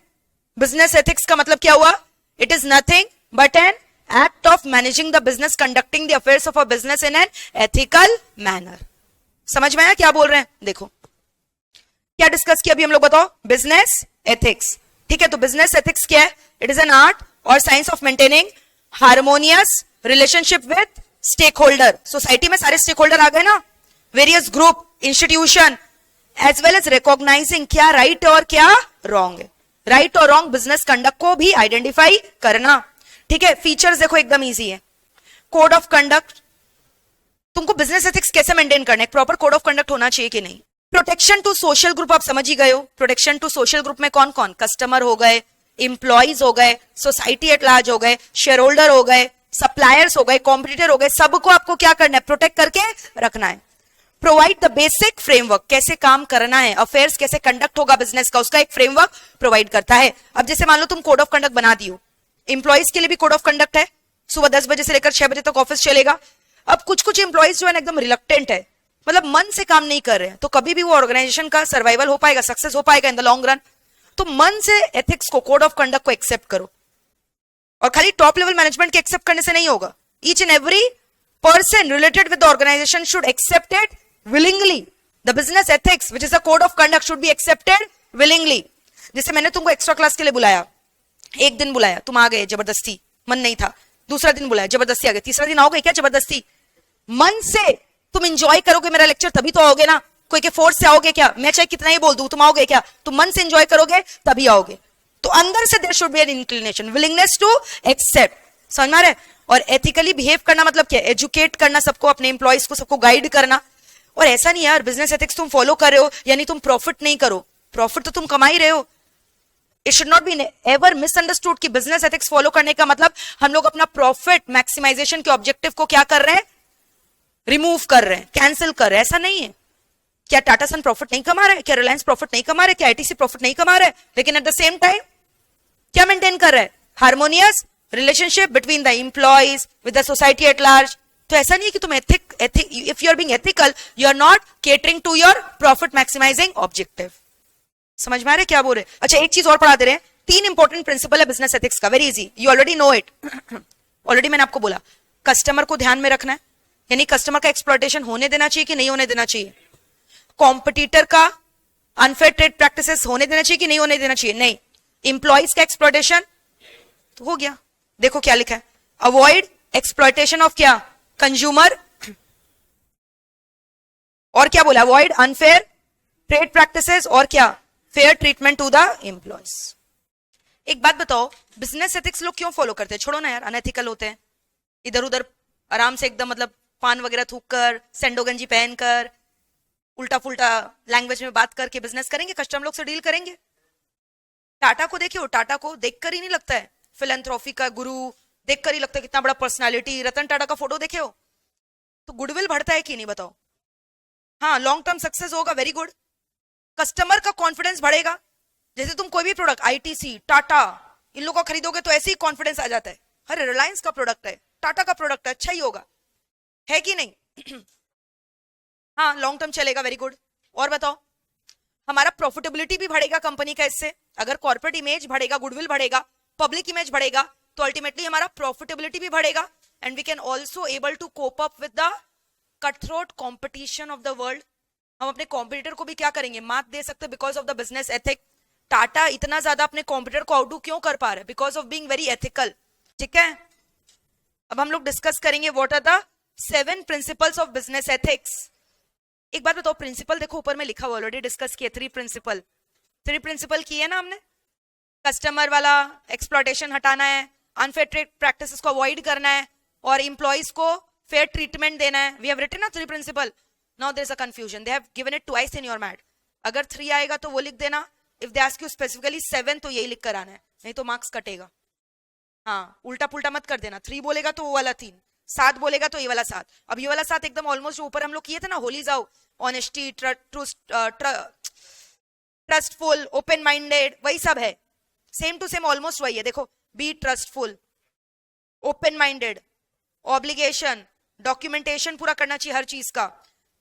Business ethics का मतलब क्या हुआ? It is nothing but an act of managing the business, conducting the affairs of a business in an ethical manner. समझ में आया क्या बोल रहे हैं? देखो क्या डिस्कस किया अभी हम लोग, बताओ. Business ethics. ठीक है, तो बिजनेस एथिक्स क्या है? इट इज एन आर्ट और science of maintaining harmonious relationship with stakeholder. Society में सारे स्टेक होल्डर आ गए ना, various group, institution, as well as recognising क्या राइट और क्या रॉन्ग है. राइट और रॉन्ग बिजनेस कंडक्ट को भी आइडेंटिफाई करना. ठीक है? फीचर्स देखो एकदम इजी है. कोड ऑफ कंडक्ट, तुमको बिजनेस एथिक्स कैसे मेंटेन करना है, प्रॉपर कोड ऑफ कंडक्ट होना चाहिए कि नहीं. प्रोटेक्शन टू सोशल ग्रुप आप समझ ही गए हो. प्रोटेक्शन टू सोशल ग्रुप में कौन कौन? कस्टमर हो गए, इंप्लॉइज हो गए, सोसाइटी एट लार्ज हो गए, शेयर होल्डर हो गए, सप्लायर्स हो गए, कॉम्पिटिटर हो गए. सबको आपको क्या करना है? प्रोटेक्ट करके रखना है. प्रोवाइड द बेसिक फ्रेमवर्क, कैसे काम करना है, अफेयर्स कैसे कंडक्ट होगा बिजनेस का, उसका एक फ्रेमवर्क प्रोवाइड करता है. अब जैसे मान लो तुम कोड ऑफ कंडक्ट बना दियो, इंप्लॉइज के लिए भी कोड ऑफ कंडक्ट है, सुबह 10 बजे से लेकर 6 बजे तक ऑफिस चलेगा. अब कुछ इंप्लॉइज जो है एकदम रिलक्टेंट है, मतलब मन से काम नहीं कर रहे हैं, तो कभी भी वो ऑर्गेनाइजेशन का सर्वाइवल हो पाएगा, सक्सेस हो पाएगा इन द लॉन्ग रन. तो मन से एथिक्स को, कोड ऑफ कंडक्ट को एक्सेप्ट करो. और खाली टॉप लेवल मैनेजमेंट के एक्सेप्ट करने से नहीं होगा. Each and every person related with the organisation should accept it willingly. The business ethics which is the code of conduct should be accepted willingly. जैसे मैंने तुमको एक्स्ट्रा क्लास के लिए बुलाया, एक दिन बुलाया, तुम आ गए जबरदस्ती, मन नहीं था. दूसरा दिन बुलाया, जबरदस्ती आ गए. तीसरा दिन आओगे क्या जबरदस्ती? मन से तुम एंजॉय करोगे मेरा लेक्चर तभी तो आओगे ना. कोई के फोर्स से आओगे क्या? मैं चाहे कितना ही बोल दूं, तुम आओगे क्या? तुम मन से एंजॉय करोगे तभी आओगे. तो अंदर से there should be an inclination, willingness to accept. समझ में आ रहा है? और एथिकली बिहेव करना मतलब क्या? एजुकेट करना सबको, अपने एम्प्लॉइज को, सबको गाइड करना। और ऐसा नहीं यार बिजनेस एथिक्स तुम फॉलो कर रहे हो यानी तुम प्रॉफिट नहीं करो, प्रॉफिट तो तुम कमा ही रहे हो। It should not be ever misunderstood कि बिजनेस एथिक्स फॉलो करने का मतलब हम लोग अपना प्रॉफिट मैक्सिमाइजेशन के ऑब्जेक्टिव को क्या कर रहे हैं? रिमूव कर रहे हैं, कैंसिल कर रहे हैं। ऐसा नहीं है। क्या टाटा सन प्रॉफिट नहीं कमा रहा है? क्या रिलायंस प्रॉफिट नहीं कमा रहा है? क्या आईटीसी प्रॉफिट नहीं कमा रहा है? लेकिन एट द सेम टाइम क्या मेंटेन कर रहा है? Harmonious relationship between the employees with the society at large. तो ऐसा नहीं है कि तुम if you are being ethical you are not catering to your profit maximising objective. समझ में आ रहे क्या बोल रहे? अच्छा एक चीज और पढ़ा दे रहे हैं, 3 इंपॉर्टेंट प्रिंसिपल है बिजनेस एथिक्स का, very easy, you already know it. Already मैंने आपको बोला, कस्टमर को ध्यान में रखना है, यानी कस्टमर का एक्सप्लॉयटेशन होने देना चाहिए कि नहीं होने देना चाहिए। कॉम्पिटिटर का अनफेयर ट्रेड प्रैक्टिसेस होने देना चाहिए कि नहीं होने देना चाहिए? नहीं। इंप्लॉइज का एक्सप्लॉयटेशन तो हो गया, देखो क्या लिखा है, अवॉइड एक्सप्लॉयटेशन ऑफ क्या? कंज्यूमर। और क्या बोला? अवॉइड अनफेयर ट्रेड प्रैक्टिसेस और क्या? Fair treatment to the employees. एक बात बताओ, बिजनेस एथिक्स लोग क्यों फॉलो करते हैं? छोड़ो ना यार, अनएथिकल होते हैं, इधर उधर आराम से एकदम मतलब पान वगैरह थूक कर, सैंडो गंजी पहनकर, उल्टा फुल्टा लैंग्वेज में बात करके बिजनेस करेंगे, कस्टमर लोग से डील करेंगे। टाटा को देखिए, टाटा को देखकर ही नहीं लगता है फिलैंथ्रोपी का गुरु, देखकर ही लगता है कितना बड़ा पर्सनालिटी। रतन टाटा का फोटो देखे हो तो गुडविल बढ़ता है कि नहीं बताओ? हाँ, लॉन्ग टर्म सक्सेस होगा, वेरी गुड। कस्टमर का कॉन्फिडेंस बढ़ेगा। जैसे तुम कोई भी प्रोडक्ट आईटीसी, टाटा, इन लोगों को खरीदोगे तो ऐसे ही कॉन्फिडेंस आ जाता है, अरे रिलायंस का प्रोडक्ट है, टाटा का प्रोडक्ट है, अच्छा ही होगा, है कि नहीं? हाँ, लॉन्ग टर्म चलेगा, वेरी गुड। और बताओ, हमारा प्रॉफिटेबिलिटी भी बढ़ेगा कंपनी का इससे। अगर कॉर्पोरेट इमेज बढ़ेगा, गुडविल बढ़ेगा, पब्लिक इमेज बढ़ेगा, तो अल्टीमेटली हमारा प्रॉफिटेबिलिटी भी बढ़ेगा and we can also able to cope up with the cutthroat competition of the world. हम अपने कॉम्पिटिटर को भी क्या करेंगे? मात दे सकते हैं because of the business ethic. Tata इतना ज्यादा अपने कॉम्पिटिटर को आउटडू क्यों कर पा रहे हैं? Because of being very ethical. ठीक है, अब हम लोग डिस्कस करेंगे what are the 7 principles of business ethics. एक बात बताओ, प्रिंसिपल देखो ऊपर में लिखा हुआ, ऑलरेडी डिस्कस किए 3 प्रिंसिपल। 3 प्रिंसिपल किए ना हमने? कस्टमर वाला एक्सप्लॉयटेशन हटाना है, अनफेयर ट्रेड प्रैक्टिसेस को अवॉइड करना है और एम्प्लॉइज को फेयर ट्रीटमेंट देना है। वी हैव रिटन ना 3 principle. Now there is a confusion, they have given it twice in your mat. अगर 3 आएगा तो वो लिख देना, if they ask you specifically 7 तो यही लिख कर आना है, नहीं तो मार्क्स कटेगा। हाँ, उल्टा पुल्टा मत कर देना, 3 बोलेगा तो वो वाला 3, 7 बोलेगा तो ये वाला 7। अब ये वाला 7 एकदम ऑलमोस्ट जो ऊपर हम लोग किए थे ना, होली जाओ, ऑनेस्टी, ट्रस्टफुल, ओपन माइंडेड, वही सब है, सेम टू सेम ऑलमोस्ट वही है। देखो, be trustful, open minded, obligation, documentation पूरा करना चाहिए हर चीज का,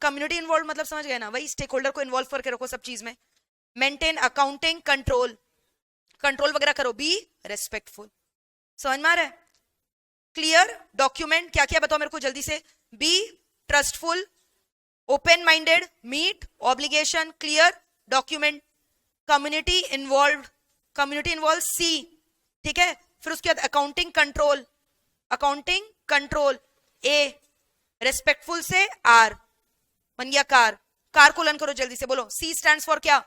कम्युनिटी इन्वॉल्व मतलब समझ गए ना, वही स्टेक होल्डर को इन्वॉल्व करके रखो सब चीज में, मेंटेन अकाउंटिंग कंट्रोल, कंट्रोल वगैरह करो, बी रेस्पेक्टफुल। समझ में आ रहा है? क्लियर डॉक्यूमेंट क्या क्या बताओ मेरे को जल्दी से? Be trustful, open minded, meet obligation, clear document, community involve, community involve C. ठीक है, फिर उसके बाद accounting control, accounting control A, respectful से आर, बन गया कार, कार को लर्न करो जल्दी से, बोलो सी स्टैंड्स फॉर क्या?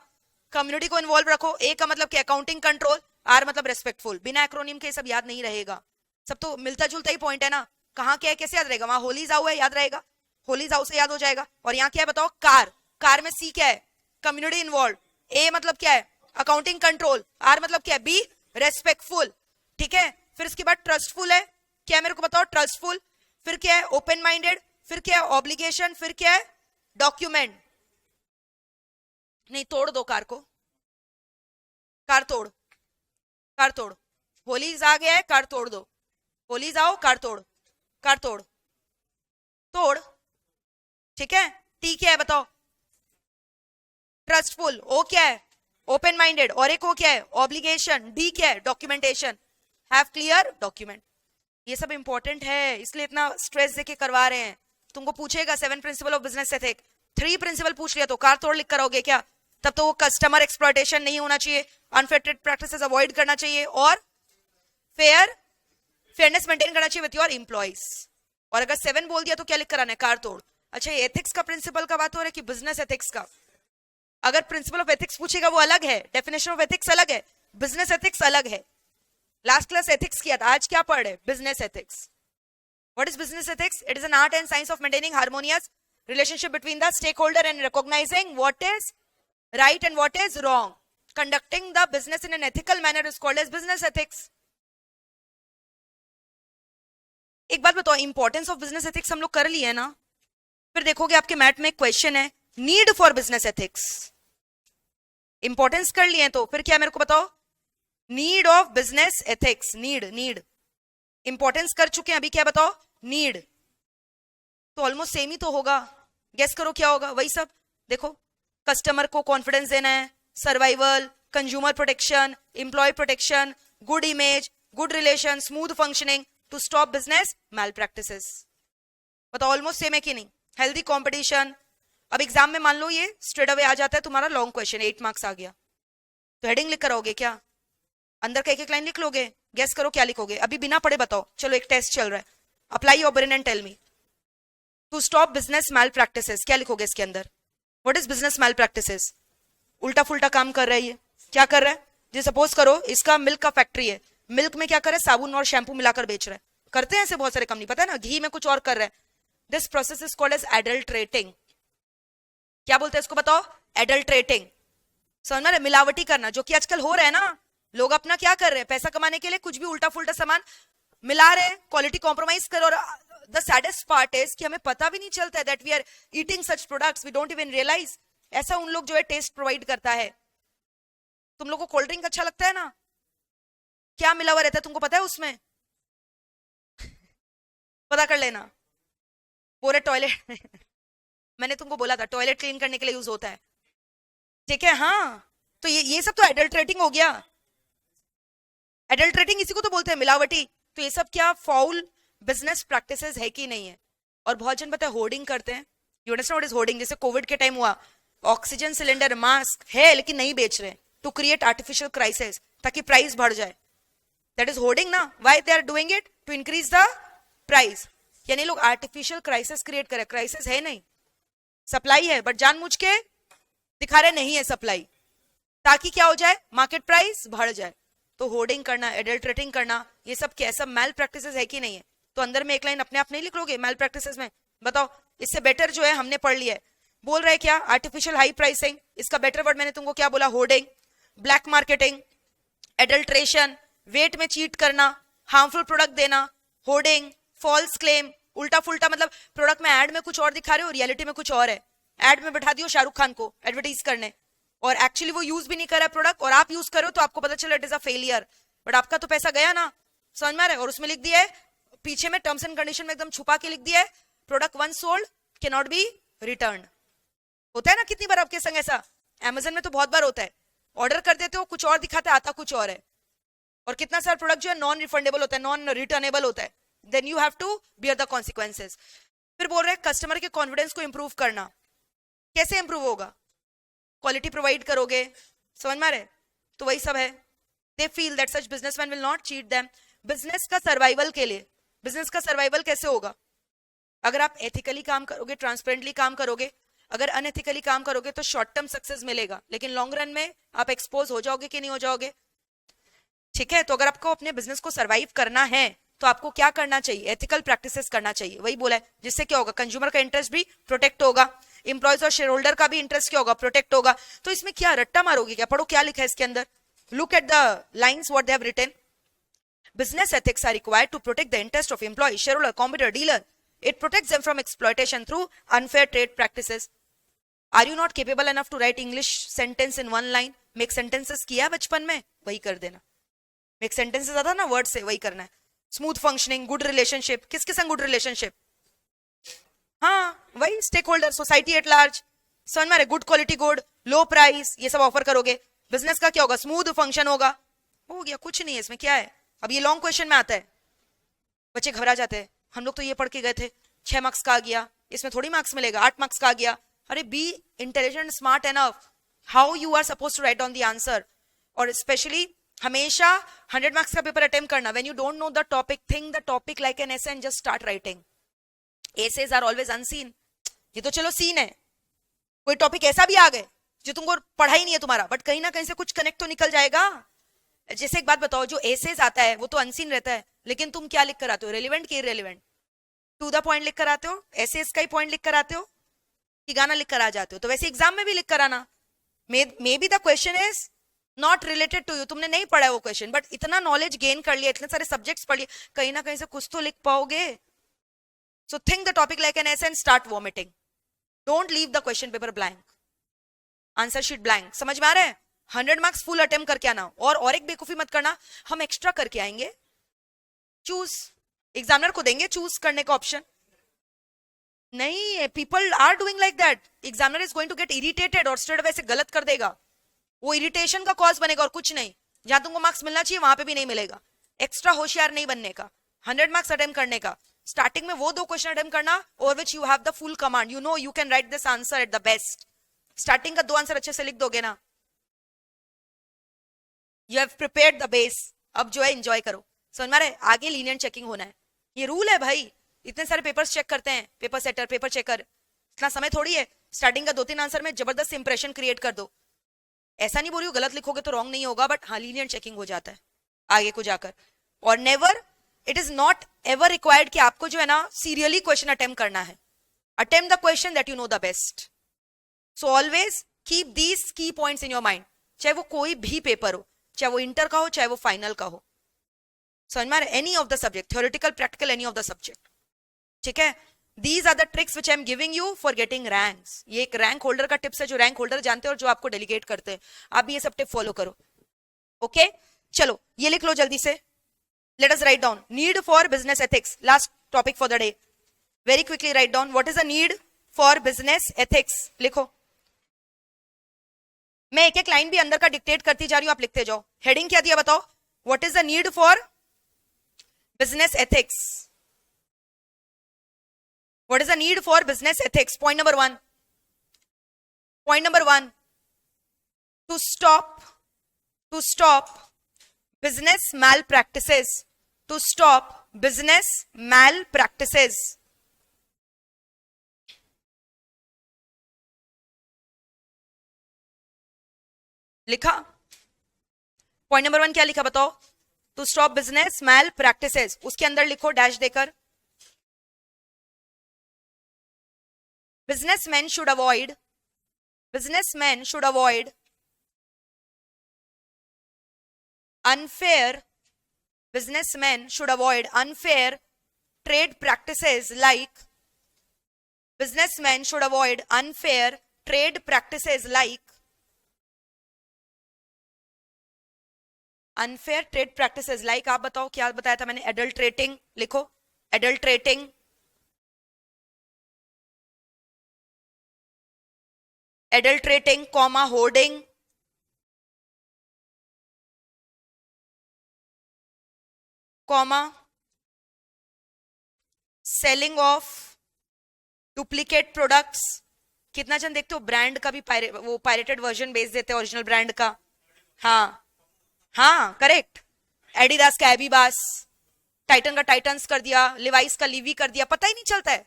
कम्युनिटी को इन्वॉल्व रखो, ए का मतलब क्या? अकाउंटिंग कंट्रोल, आर मतलब रेस्पेक्टफुल। बिना एक्रोनिम के सब याद नहीं रहेगा, सब तो मिलता जुलता ही पॉइंट है ना, कहाँ क्या है कैसे याद रहेगा? वहां होली जाओ है, याद रहेगा, होली जाओ से याद हो जाएगा। और यहाँ क्या है बताओ? कार, कार में सी क्या है? कम्युनिटी इन्वॉल्व, ए मतलब क्या है? अकाउंटिंग कंट्रोल, आर मतलब क्या है? Be respectful. ठीक है, फिर इसके बाद ट्रस्टफुल है, क्या है मेरे को बताओ? ट्रस्टफुल, फिर क्या है? ओपन माइंडेड, फिर क्या है? ऑब्लिगेशन, फिर क्या है? डॉक्यूमेंट। नहीं, तोड़ दो कार को, कार तोड़, कार तोड़, होली आ गया है, कार तोड़ दो, होली जाओ, कार तोड़, कार तोड़, तोड़। ठीक है, टी क्या है बताओ? ट्रस्टफुल, ओ क्या है? ओपन माइंडेड, और एक ओ क्या है? ऑब्लिगेशन, डी क्या है? Documentation, have clear document. ये सब इंपॉर्टेंट है, इसलिए इतना स्ट्रेस देके करवा रहे हैं। तुमको पूछेगा 7 principle of business ethic, 3 principle पूछ लिया तो कार तोड़ लिख करोगे क्या? तब तो वो कस्टमर एक्सप्लॉयटेशन नहीं होना चाहिए, अनफेयर ट्रेड प्रैक्टिसेस अवॉइड करना चाहिए और फेयरनेस मेंटेन करना चाहिए विथ योर एम्प्लॉइज। और अगर 7 बोल दिया तो क्या लिख कर आना है? कार तोड़। अच्छा, ये एथिक्स का प्रिंसिपल का बात हो रहा है कि बिजनेस एथिक्स का? अगर प्रिंसिपल ऑफ एथिक्स पूछेगा वो अलग है, डेफिनेशन ऑफ एथिक्स अलग है, बिजनेस एथिक्स अलग है. लास्ट क्लास एथिक्स किया था, आज क्या पढ़ रहे? Business ethics. What is business ethics? It is an art and science of maintaining harmonious relationship between the stakeholder and recognizing what is right and what is wrong. Conducting the business in an ethical manner is called as business ethics. एक बात बताओ, importance of business ethics हम लोग कर लिए ना. फिर देखोगे आपके मैथ में एक क्वेश्चन है, need for business ethics. Importance कर लिए तो फिर क्या, मेरे को बताओ. Need of business ethics. Need importance कर चुके हैं, अभी क्या बताओ? नीड. तो ऑलमोस्ट सेम ही तो होगा. गेस करो क्या होगा? वही सब. देखो, कस्टमर को कॉन्फिडेंस देना है, survival, consumer protection, employ protection, good image, good relation, smooth functioning to stop business malpractices. बताओ ऑलमोस्ट सेम है कि नहीं? Healthy competition. अब एग्जाम में मान लो ये स्ट्रेट अवे आ जाता है तुम्हारा लॉन्ग क्वेश्चन, 8 मार्क्स आ गया, तो हेडिंग लिख कर आओगे क्या? अंदर का एक एक लाइन लिख लोगे? गेस करो क्या लिखोगे? अभी बिना पढ़े बताओ. चलो एक टेस्ट चल रहा है, apply your brain and tell me. To stop business malpractices, क्या लिखोगे इसके अंदर? What is business malpractices? उल्टा फुल्टा काम कर रहा है ये. क्या कर रहा है? जी सपोज करो इसका मिल्क का फैक्ट्री है, मिल्क में क्या कर रहा है? साबुन और शैम्पू मिलाकर बेच रहा है. करते हैं ऐसे बहुत सारे कंपनी, पता है ना. घी में कुछ और कर रहा है. This process is called as adulterating. क्या बोलते हैं इसको बताओ? एडल्ट्रेटिंग. समझ में? मिलावटी करना, जो कि आजकल हो रहा है ना. लोग अपना क्या कर रहे हैं? पैसा कमाने के लिए कुछ भी उल्टा फुल्टा सामान मिला रहे हैं, क्वालिटी कॉम्प्रोमाइज कर. और द सैडेस्ट पार्ट इज कि हमें पता भी नहीं चलता है that we are eating such products, we don't even realise. ऐसा उन लोग जो है टेस्ट प्रोवाइड करता है. तुम लोग को कोल्ड ड्रिंक अच्छा लगता है ना, क्या मिला हुआ रहता है तुमको पता है उसमें? पता कर लेना. पूरे टॉयलेट मैंने तुमको बोला था टॉयलेट क्लीन करने के लिए यूज होता है, ठीक है. हाँ, तो ये सब तो एडल्ट्रेटिंग हो गया. एडल्ट्रेटिंग इसी को तो बोलते हैं मिलावटी. तो ये सब क्या फाउल बिजनेस प्रैक्टिसेस है कि नहीं है? और बहुत जन पता है होर्डिंग करते हैं. You understand what is hoarding? जैसे कोविड के टाइम हुआ, ऑक्सीजन सिलेंडर, मास्क है लेकिन नहीं बेच रहे, टू क्रिएट आर्टिफिशियल क्राइसिस, ताकि प्राइस बढ़ जाए. दैट इज होर्डिंग ना. Why they are doing it? To increase the price. यानी लोग आर्टिफिशियल क्राइसिस क्रिएट करे. क्राइसिस है नहीं, सप्लाई है, बट जानबूझ के दिखा रहे नहीं है सप्लाई, ताकि क्या हो जाए? मार्केट प्राइस बढ़ जाए. तो होर्डिंग करना, एडल्ट्रेटिंग करना, ये सब क्या सब मैल प्रैक्टिसेस है कि नहीं है? तो अंदर में एक लाइन अपने आप नहीं लिख लोगे मैल प्रैक्टिसेस में? बताओ. इससे बेटर जो है हमने पढ़ लिया है. बोल रहे क्या? Artificial high pricing. इसका बेटर वर्ड मैंने तुमको क्या बोला? Hoarding. Black marketing, adulteration, weight में चीट करना, हार्मफुल प्रोडक्ट देना, होर्डिंग, फॉल्स क्लेम, उल्टा फुल्टा. मतलब प्रोडक्ट में एड में कुछ और दिखा रहे हो, रियलिटी में कुछ और है. एड में बैठा दियो शाहरुख खान को एडवर्टाइज करने, और एक्चुअली वो यूज भी नहीं कर रहा है प्रोडक्ट, और आप यूज करो तो आपको पता चला it is a failure, but आपका तो पैसा गया ना. समझ में आ रहा है? और उसमें लिख दिया है पीछे में टर्म्स एंड कंडीशन में एकदम छुपा के लिख दिया है, product once sold can not be return. होता है ना कितनी बार आपके संग ऐसा? अमेजन में तो बहुत बार होता है. ऑर्डर कर देते हो, कुछ और दिखाता है, आता कुछ और है. और कितना सारा प्रोडक्ट जो है नॉन रिफंडेबल होता है, नॉन रिटर्नेबल होता है. Then you have to bear the consequences. फिर बोल रहे हैं कस्टमर के कॉन्फिडेंस को इंप्रूव करना. कैसे इंप्रूव होगा? क्वालिटी प्रोवाइड करोगे. समझ में आ रहे? तो वही सब है. They feel that such businessman will not cheat them. Business का सर्वाइवल के लिए, बिजनेस का सर्वाइवल कैसे होगा? अगर आप एथिकली काम करोगे, ट्रांसपेरेंटली काम करोगे. अगर अनएथिकली काम करोगे तो शॉर्ट टर्म सक्सेस मिलेगा, लेकिन लॉन्ग रन में आप एक्सपोज हो जाओगे कि नहीं हो जाओगे. ठीक है. तो अगर आपको अपने बिजनेस को सर्वाइव करना है तो आपको क्या करना चाहिए? एथिकल प्रैक्टिसेस करना चाहिए. वही बोला है. जिससे क्या होगा? कंज्यूमर का इंटरेस्ट भी प्रोटेक्ट होगा, एम्प्लॉयज और शेयर होल्डर का भी इंटरेस्ट क्या होगा? प्रोटेक्ट होगा. तो इसमें क्या रट्टा मारोगे क्या? पढ़ो क्या लिखा है इसके अंदर. Look at the lines what they have written. Business ethics are required to protect the interest of employ, shareholder, competitor, dealer. It protects them from exploitation through unfair trade practices. Are you not capable enough to write English sentence in one line? Make sentences किया बचपन में, वही कर देना. Make sentences आता ना word से, वही करना है. Smooth functioning, good relationship. किसके संग गुड रिलेशनशिप? हाँ वही stakeholder, society at large. समझ में? Good quality good, low price, ये सब ऑफर करोगे. बिजनेस का क्या होगा? स्मूथ फंक्शन होगा. हो गया. कुछ नहीं है इसमें. क्या है? अब ये लॉन्ग क्वेश्चन में आता है, बच्चे घबरा जाते हैं. हम लोग तो ये पढ़ के गए थे, 6 मार्क्स का आ गया, इसमें थोड़ी मार्क्स मिलेगा, 8 मार्क्स का आ गया. अरे be intelligent, smart enough, how you are suppose to write on the answer. और स्पेशली हमेशा 100 मार्क्स का पेपर अटेम्प्ट करना. When you don't know the topic, think the topic like an essay and just start writing. Essays are always unseen. ये तो चलो scene है, कोई topic ऐसा भी आ गए जो तुमको पढ़ा ही नहीं है तुम्हारा, बट कहीं ना कहीं से कुछ कनेक्ट तो निकल जाएगा. जैसे एक बात बताओ, जो एसेस आता है वो तो अनसीन रहता है, लेकिन तुम क्या लिख कर आते हो, रेलिवेंट कि इररेलेवेंट? टू द पॉइंट लिख कर आते हो, एसेस का ही पॉइंट लिख कर आते हो, कि गाना लिख कर आ जाते हो? तो वैसे एग्जाम में भी लिख कर आना। Maybe the question is not related to you, तुमने नहीं पढ़ा है वो क्वेश्चन, बट इतना नॉलेज गेन कर लिया, इतने सारे सब्जेक्ट्स पढ़ लिए, कहीं ना कहीं से कुछ तो लिख पाओगे। So think the topic like N S and start vomiting. Don't leave the question paper blank, answer sheet blank. समझ में आ रहा है? 100 मार्क्स फुल अटेम्प्ट करके आना, और एक बेवकूफी मत करना, हम एक्स्ट्रा करके आएंगे, चूज एग्जामिनर को देंगे चूज करने का ऑप्शन। नहीं, people are doing like that, examiner is going to get irritated और स्ट्रेट अवे से गलत कर देगा, वो इरिटेशन का कॉज बनेगा और कुछ नहीं। जहां तुमको मार्क्स मिलना चाहिए वहां पे भी नहीं मिलेगा। एक्स्ट्रा होशियार नहीं बनने का, 100 मार्क्स अटेम्प्ट करने का, स्टार्टिंग में वो 2 क्वेश्चन अटेम्प्ट करना over which you have the full command, you know you can write this answer at the best. Starting का 2 आंसर अच्छे से लिख दोगे ना, you have prepared the base. अब जो है एंजॉय करो, समझ में आ रहा है? आगे लीनियंट चेकिंग होना है, ये रूल है भाई। इतने सारे पेपर्स चेक करते हैं, पेपर सेटर, पेपर चेकर, इतना समय थोड़ी है। स्टार्टिंग का 2-3 आंसर में जबरदस्त इंप्रेशन क्रिएट कर दो। ऐसा नहीं बोल रही हूँ गलत लिखोगे तो रॉन्ग नहीं होगा, बट हाँ लीनियंट चेकिंग हो जाता है आगे को जाकर। और never, it is not ever required कि आपको जो है ना सीरियली क्वेश्चन अटेम्प्ट करना है। Attempt the question that you know the best. So always keep these की पॉइंट्स इन योर माइंड, चाहे वो कोई भी पेपर हो, चाहे वो इंटर का हो, चाहे वो फाइनल का हो। समझ में? Any of the subject, theoretical, practical, any of the subject. ठीक है? These are the tricks which I am giving you for getting ranks. ये एक रैंक होल्डर का टिप्स है, जो रैंक होल्डर जानते हैं और जो आपको डेलीगेट करते हैं। आप भी ये सब टिप फॉलो करो। ओके चलो ये लिख लो जल्दी से। Let us write down need for business ethics, last topic for the day. Very quickly write down what is the need for business ethics. लिखो, मैं एक एक लाइन भी अंदर का डिक्टेट करती जा रही हूं, आप लिखते जाओ। हेडिंग क्या दिया बताओ? What is the need for business ethics. What is the need for business ethics? Point number 1. Point number 1. To stop business malpractices. To stop business malpractices. लिखा? Point number 1 क्या लिखा बताओ? To stop business malpractices. उसके अंदर लिखो dash देकर, businessmen should avoid unfair trade practices like आप बताओ क्या बताया था मैंने? adulterating लिखो, adulterating, comma hoarding, comma selling of duplicate products. कितना जन देखते हो ब्रांड का भी वो पायरेटेड वर्जन बेच देते हैं ओरिजिनल ब्रांड का। हाँ हाँ करेक्ट, एडिडास का एबीबास, टाइटन का टाइटन्स कर दिया, लिवाइस का लिवी कर दिया, पता ही नहीं चलता है।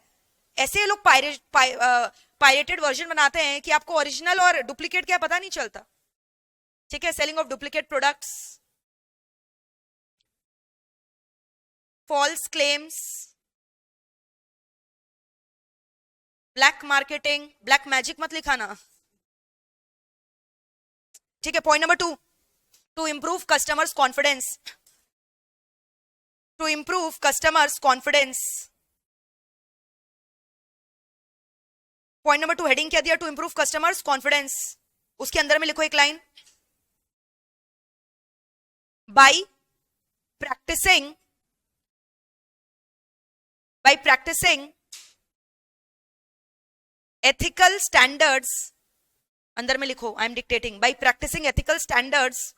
ऐसे ये लोग पायरेटेड वर्जन बनाते हैं कि आपको ओरिजिनल और डुप्लीकेट क्या पता नहीं चलता। ठीक है? Selling of duplicate products, false claims, black marketing, black magic मत लिखाना। ठीक है? Point number 2, to improve customers confidence, point number 2 heading क्या दिया? To improve customers confidence. उसके अंदर में लिखो एक line, by practising ethical standards. अंदर में लिखो, I am dictating, by practising ethical standards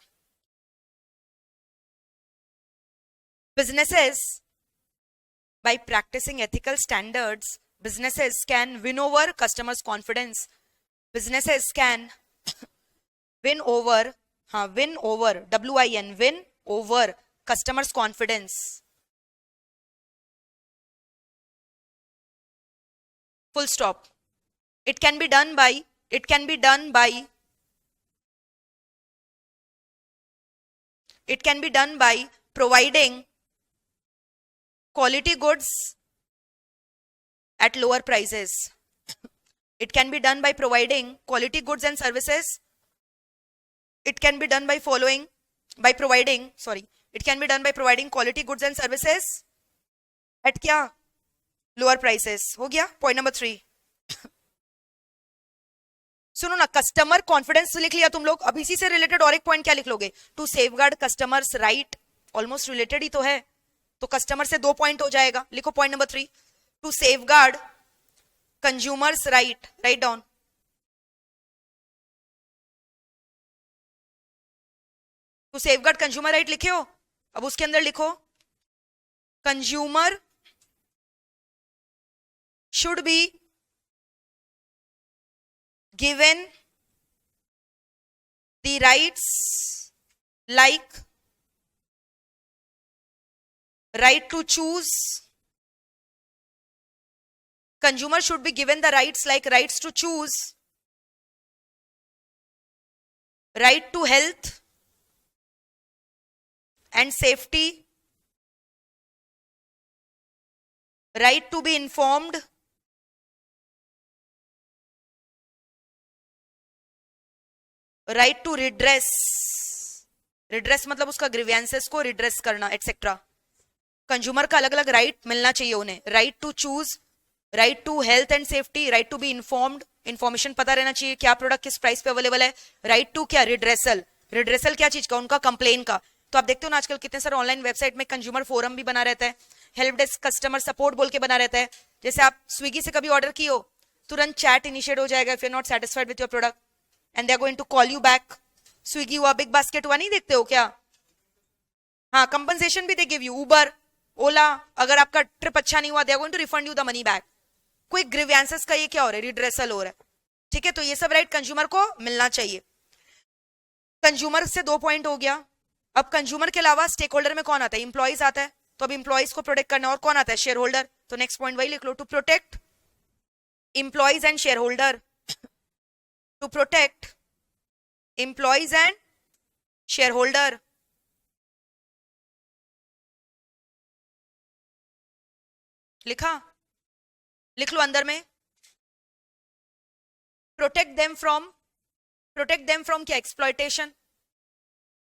businesses can win over customers confidence. Businesses can win over win over customers confidence. Full stop. It can be done by It can be done by providing quality goods at lower prices. It can be done by providing quality goods and services. It can be done by providing quality goods and services at क्या? Lower prices. हो गया? Point number 3. सुनो ना, customer confidence लिख लिया तुम लोग. अब इसी से रिलेटेड और एक पॉइंट क्या लिख लोगे? To safeguard customers right. Almost related ही तो है, तो कस्टमर से 2 पॉइंट हो जाएगा. लिखो point number 3, to safeguard consumers right. Right down. To safeguard consumer right लिखे हो. अब उसके अंदर लिखो consumer should be given the rights like right to choose. Consumer should be given the rights like rights to choose, right to health and safety, right to be informed, right to redress. Redress मतलब उसका grievances को redress करना etcetera. Consumer का अलग अलग right मिलना चाहिए उन्हें. Right to choose, right to health and safety, right to be informed, information पता रहना चाहिए क्या प्रोडक्ट किस प्राइस पे अवेलेबल है. राइट टू क्या? रिड्रेसल. रिड्रेसल क्या चीज का? उनका कंप्लेन का. तो आप देखते हो ना आजकल कितने सारे ऑनलाइन वेबसाइट में कंज्यूमर फोरम भी बना रहता है, हेल्प डेस्क कस्टमर सपोर्ट बोल के बना रहता है. जैसे आप स्विगी से कभी ऑर्डर किए हो, तुरंत चैट इनिशिएट हो जाएगा if you are not satisfied with your product and they are going to call you back. Swiggy हुआ, बिग बास्केट हुआ, नहीं देखते हो क्या? हाँ, कंपनसेशन भी दे गिव यू. उबर, ओला, अगर आपका ट्रिप अच्छा नहीं हुआ, they are going to refund you the money back. कोई ग्रीवेंसेस का ये क्या हो रहा है? रिड्रेसल हो रहा है. ठीक है, तो ये सब राइट कंज्यूमर को मिलना चाहिए. कंज्यूमर से 2 पॉइंट हो गया. अब कंज्यूमर के अलावा स्टेक होल्डर में कौन आता है? इंप्लॉइज आता है. तो अब इंप्लॉइज को प्रोटेक्ट करना. और कौन आता है? Shareholder. तो नेक्स्ट पॉइंट वही लिख लो, to protect employees and shareholder. To protect employees and shareholder. लिखा? लिख लो अंदर में. protect them from क्या? exploitation.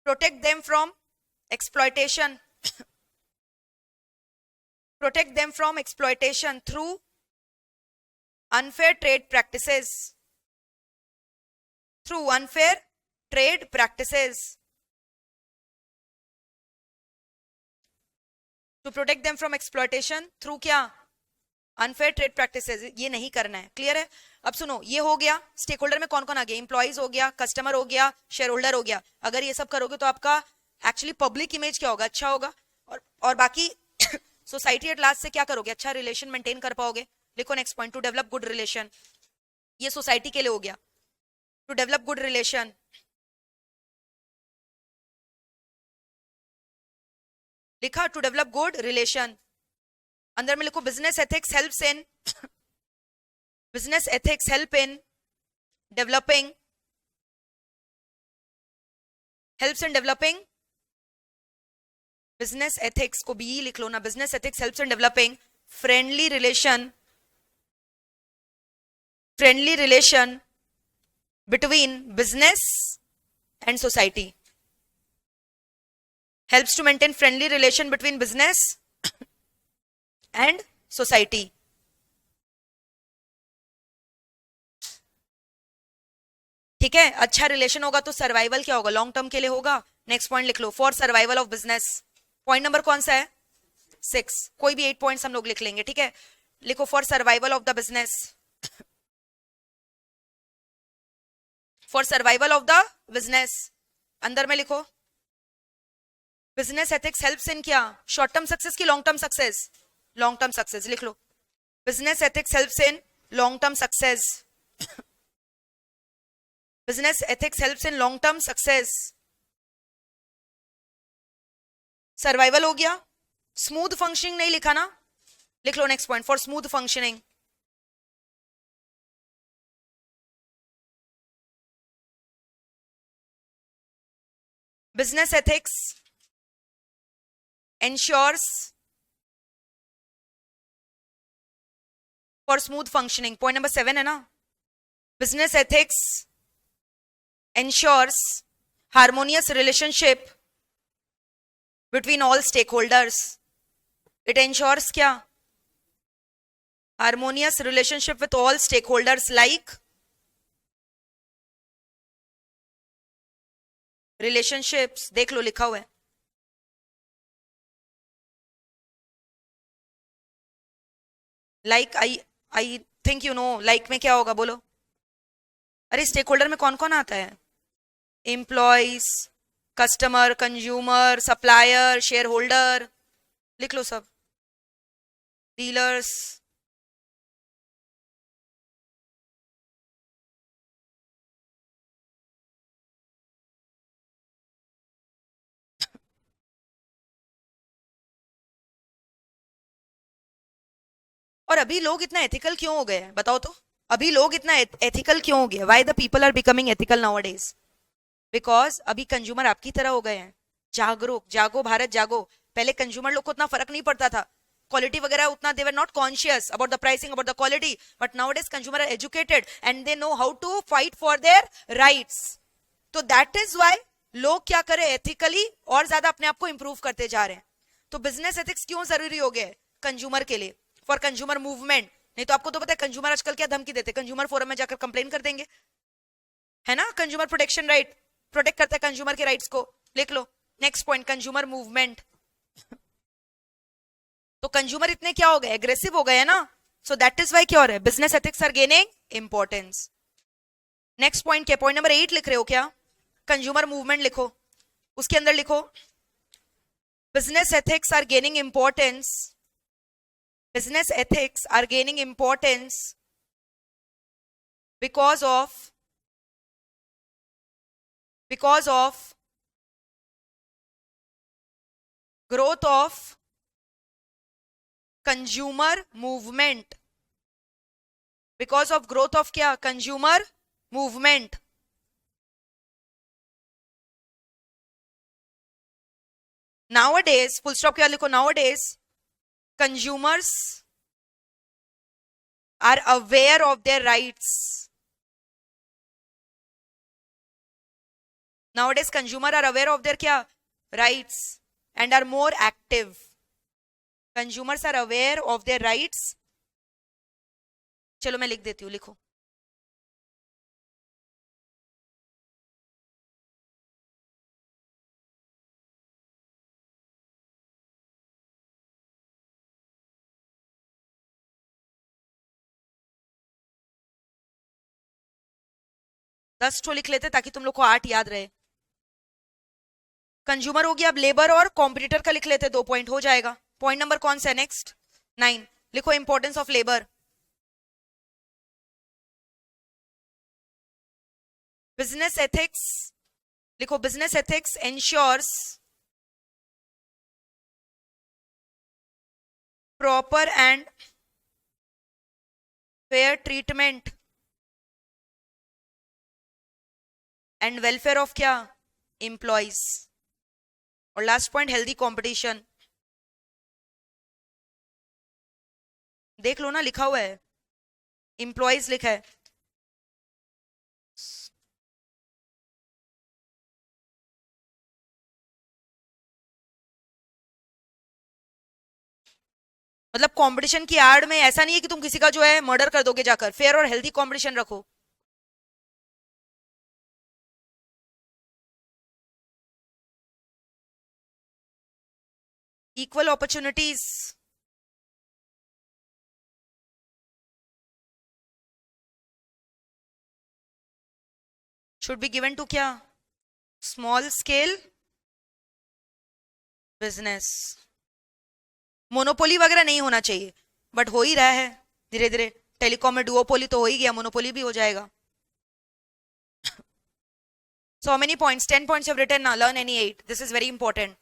protect them from exploitation. protect them from exploitation through unfair trade practices. Through unfair trade practices. To protect them from exploitation through क्या? Unfair trade practices. ये नहीं करना है. क्लियर है? अब सुनो, ये हो गया. स्टेक होल्डर में कौन कौन आ गया? इंप्लॉइज हो गया, कस्टमर हो गया, शेयर होल्डर हो गया. अगर ये सब करोगे तो आपका एक्चुअली पब्लिक इमेज क्या होगा? अच्छा होगा. और बाकी सोसाइटी एट लास्ट से क्या करोगे? अच्छा रिलेशन मेंटेन कर पाओगे. लिखो next point, to develop good relation. ये सोसाइटी के लिए हो गया. To develop good relation. लिखा? To develop good relation. अंदर में लिखो business ethics helps in business ethics help in developing business ethics को भी लिख लो ना. business ethics helps in developing friendly relation between business and society. Helps to maintain friendly relation between business and society. ठीक है, अच्छा relation होगा तो survival क्या होगा? लॉन्ग टर्म के लिए होगा. नेक्स्ट पॉइंट लिख लो, for survival of business. Point number कौन सा है? 6. कोई भी 8 पॉइंट्स हम लोग लिख लेंगे. ठीक है, लिखो for survival of the business. For survival of the business. अंदर में लिखो बिजनेस एथिक्स हेल्प्स इन क्या? शॉर्ट टर्म सक्सेस की long term success? Long term success. लिख लो business ethics helps in long term success. Business ethics helps in long term success. Survival हो गया. Smooth functioning नहीं लिखा ना? लिख लो next point, for smooth functioning. business ethics ensures for smooth functioning. Point number 7 है ना. Business ethics ensures harmonious relationship between all stakeholders. It ensures क्या? Harmonious relationship with all stakeholders like relationships. देख लो लिखा हुआ है. Like I think you know. Like में क्या होगा बोलो. अरे स्टेक होल्डर में कौन कौन आता है? Employees, customer, consumer, supplier, share holder. लिख लो सब. डीलर्स. और अभी लोग इतना एथिकल क्यों हो गए हैं बताओ तो. अभी लोग इतना एथिकल क्यों हो गए? Why the people are becoming ethical nowadays? Because अभी कंज्यूमर आपकी तरह हो गए हैं. जागरूक. जागो भारत जागो. पहले कंज्यूमर लोग को उतना फर्क नहीं पड़ता था. क्वालिटी वगैरह उतना they were not conscious about the pricing, about the quality. But nowadays consumer are educated and they know how to fight for their rights. तो दैट इज व्हाई लोग क्या करें, एथिकली और ज्यादा अपने आप को इंप्रूव करते जा रहे हैं. तो बिजनेस एथिक्स क्यों जरूरी हो गया है कंज्यूमर के लिए? For consumer movement. नहीं तो आपको तो पता है कंज्यूमर आजकल क्या धमकी देते हैं. कंज्यूमर फोरम में जाकर कंप्लेन कर देंगे, है ना. कंज्यूमर प्रोटेक्शन राइट प्रोटेक्ट करता है कंज्यूमर के राइट्स को. लिख लो. Next point, consumer movement. तो कंज्यूमर इतने क्या हो गए, एग्रेसिव हो गए है ना. सो दैट इज वाई क्या हो रहा है, business ethics are gaining importance. Next point क्या, पॉइंट नंबर 8 लिख रहे हो क्या? कंज्यूमर मूवमेंट लिखो. उसके अंदर लिखो business ethics are gaining importance. Business ethics are gaining importance because of growth of consumer movement. Because of growth of क्या? Consumer movement. Nowadays, full stop क्या लिखो, nowadays consumers are aware of their rights. Nowadays consumer are aware of their क्या? Rights and are more active. Consumers are aware of their rights. चलो मैं लिख देती हूँ, लिखो. दस ठो लिख लेते ताकि तुम लोग को 8 याद रहे. कंज्यूमर हो गया. अब लेबर और कॉम्पिटिटर का लिख लेते, 2 पॉइंट हो जाएगा. पॉइंट नंबर कौन सा है नेक्स्ट? 9 लिखो. Importance of labour. Business ethics लिखो. Business ethics ensures proper and fair treatment and welfare of क्या? एम्प्लॉइज. और लास्ट पॉइंट, हेल्दी कंपटीशन. देख लो ना, लिखा हुआ है. एम्प्लॉइज लिखा है. मतलब कंपटीशन की आड़ में ऐसा नहीं है कि तुम किसी का जो है मर्डर कर दोगे जाकर. फेयर और हेल्दी कंपटीशन रखो. equal opportunities. Should be given to क्या? Small scale business. मोनोपोली वगैरह नहीं होना चाहिए, बट हो ही रहा है धीरे धीरे. टेलीकॉम में डुओपोली तो हो ही गया, मोनोपोली भी हो जाएगा. So how many points? 10 points you've written now. Learn any 8. This is very important.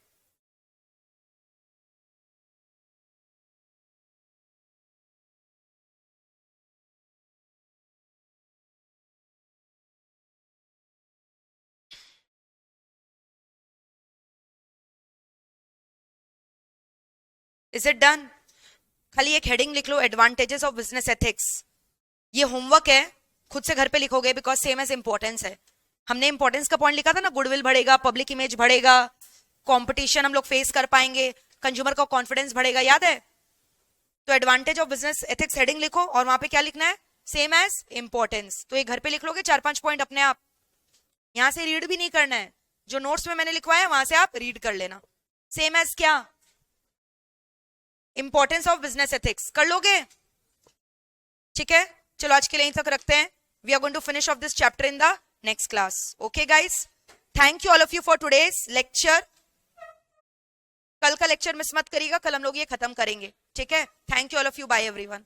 Is it done? खाली एक हेडिंग लिख लो, एडवांटेजेस ऑफ बिजनेस एथिक्स। ये होमवर्क है, खुद से घर पे लिखोगे बिकॉज सेम एज इंपॉर्टेंस है। हमने इंपॉर्टेंस का पॉइंट लिखा था ना, गुडविल बढ़ेगा, पब्लिक इमेज बढ़ेगा, कंपटीशन हम लोग फेस कर पाएंगे, कंज्यूमर का कॉन्फिडेंस बढ़ेगा, याद है? तो advantage of business ethics heading लिखो और वहां पे क्या लिखना है? Same as importance. तो ये घर पे लिख लोगे 4-5 पॉइंट अपने आप, यहां से रीड भी नहीं करना है, जो नोट्स में मैंने लिखवाया वहां से आप रीड कर लेना। सेम एज क्या? इंपॉर्टेंस ऑफ बिजनेस एथिक्स कर लोगे? ठीक है, चलो आज के लिए यहीं तक रखते हैं। We are going to finish off this chapter in the next class. Okay guys, thank you all of you for today's lecture. कल का लेक्चर मिस मत करिएगा, कल हम लोग ये खत्म करेंगे, ठीक है? Thank you all of you, bye everyone.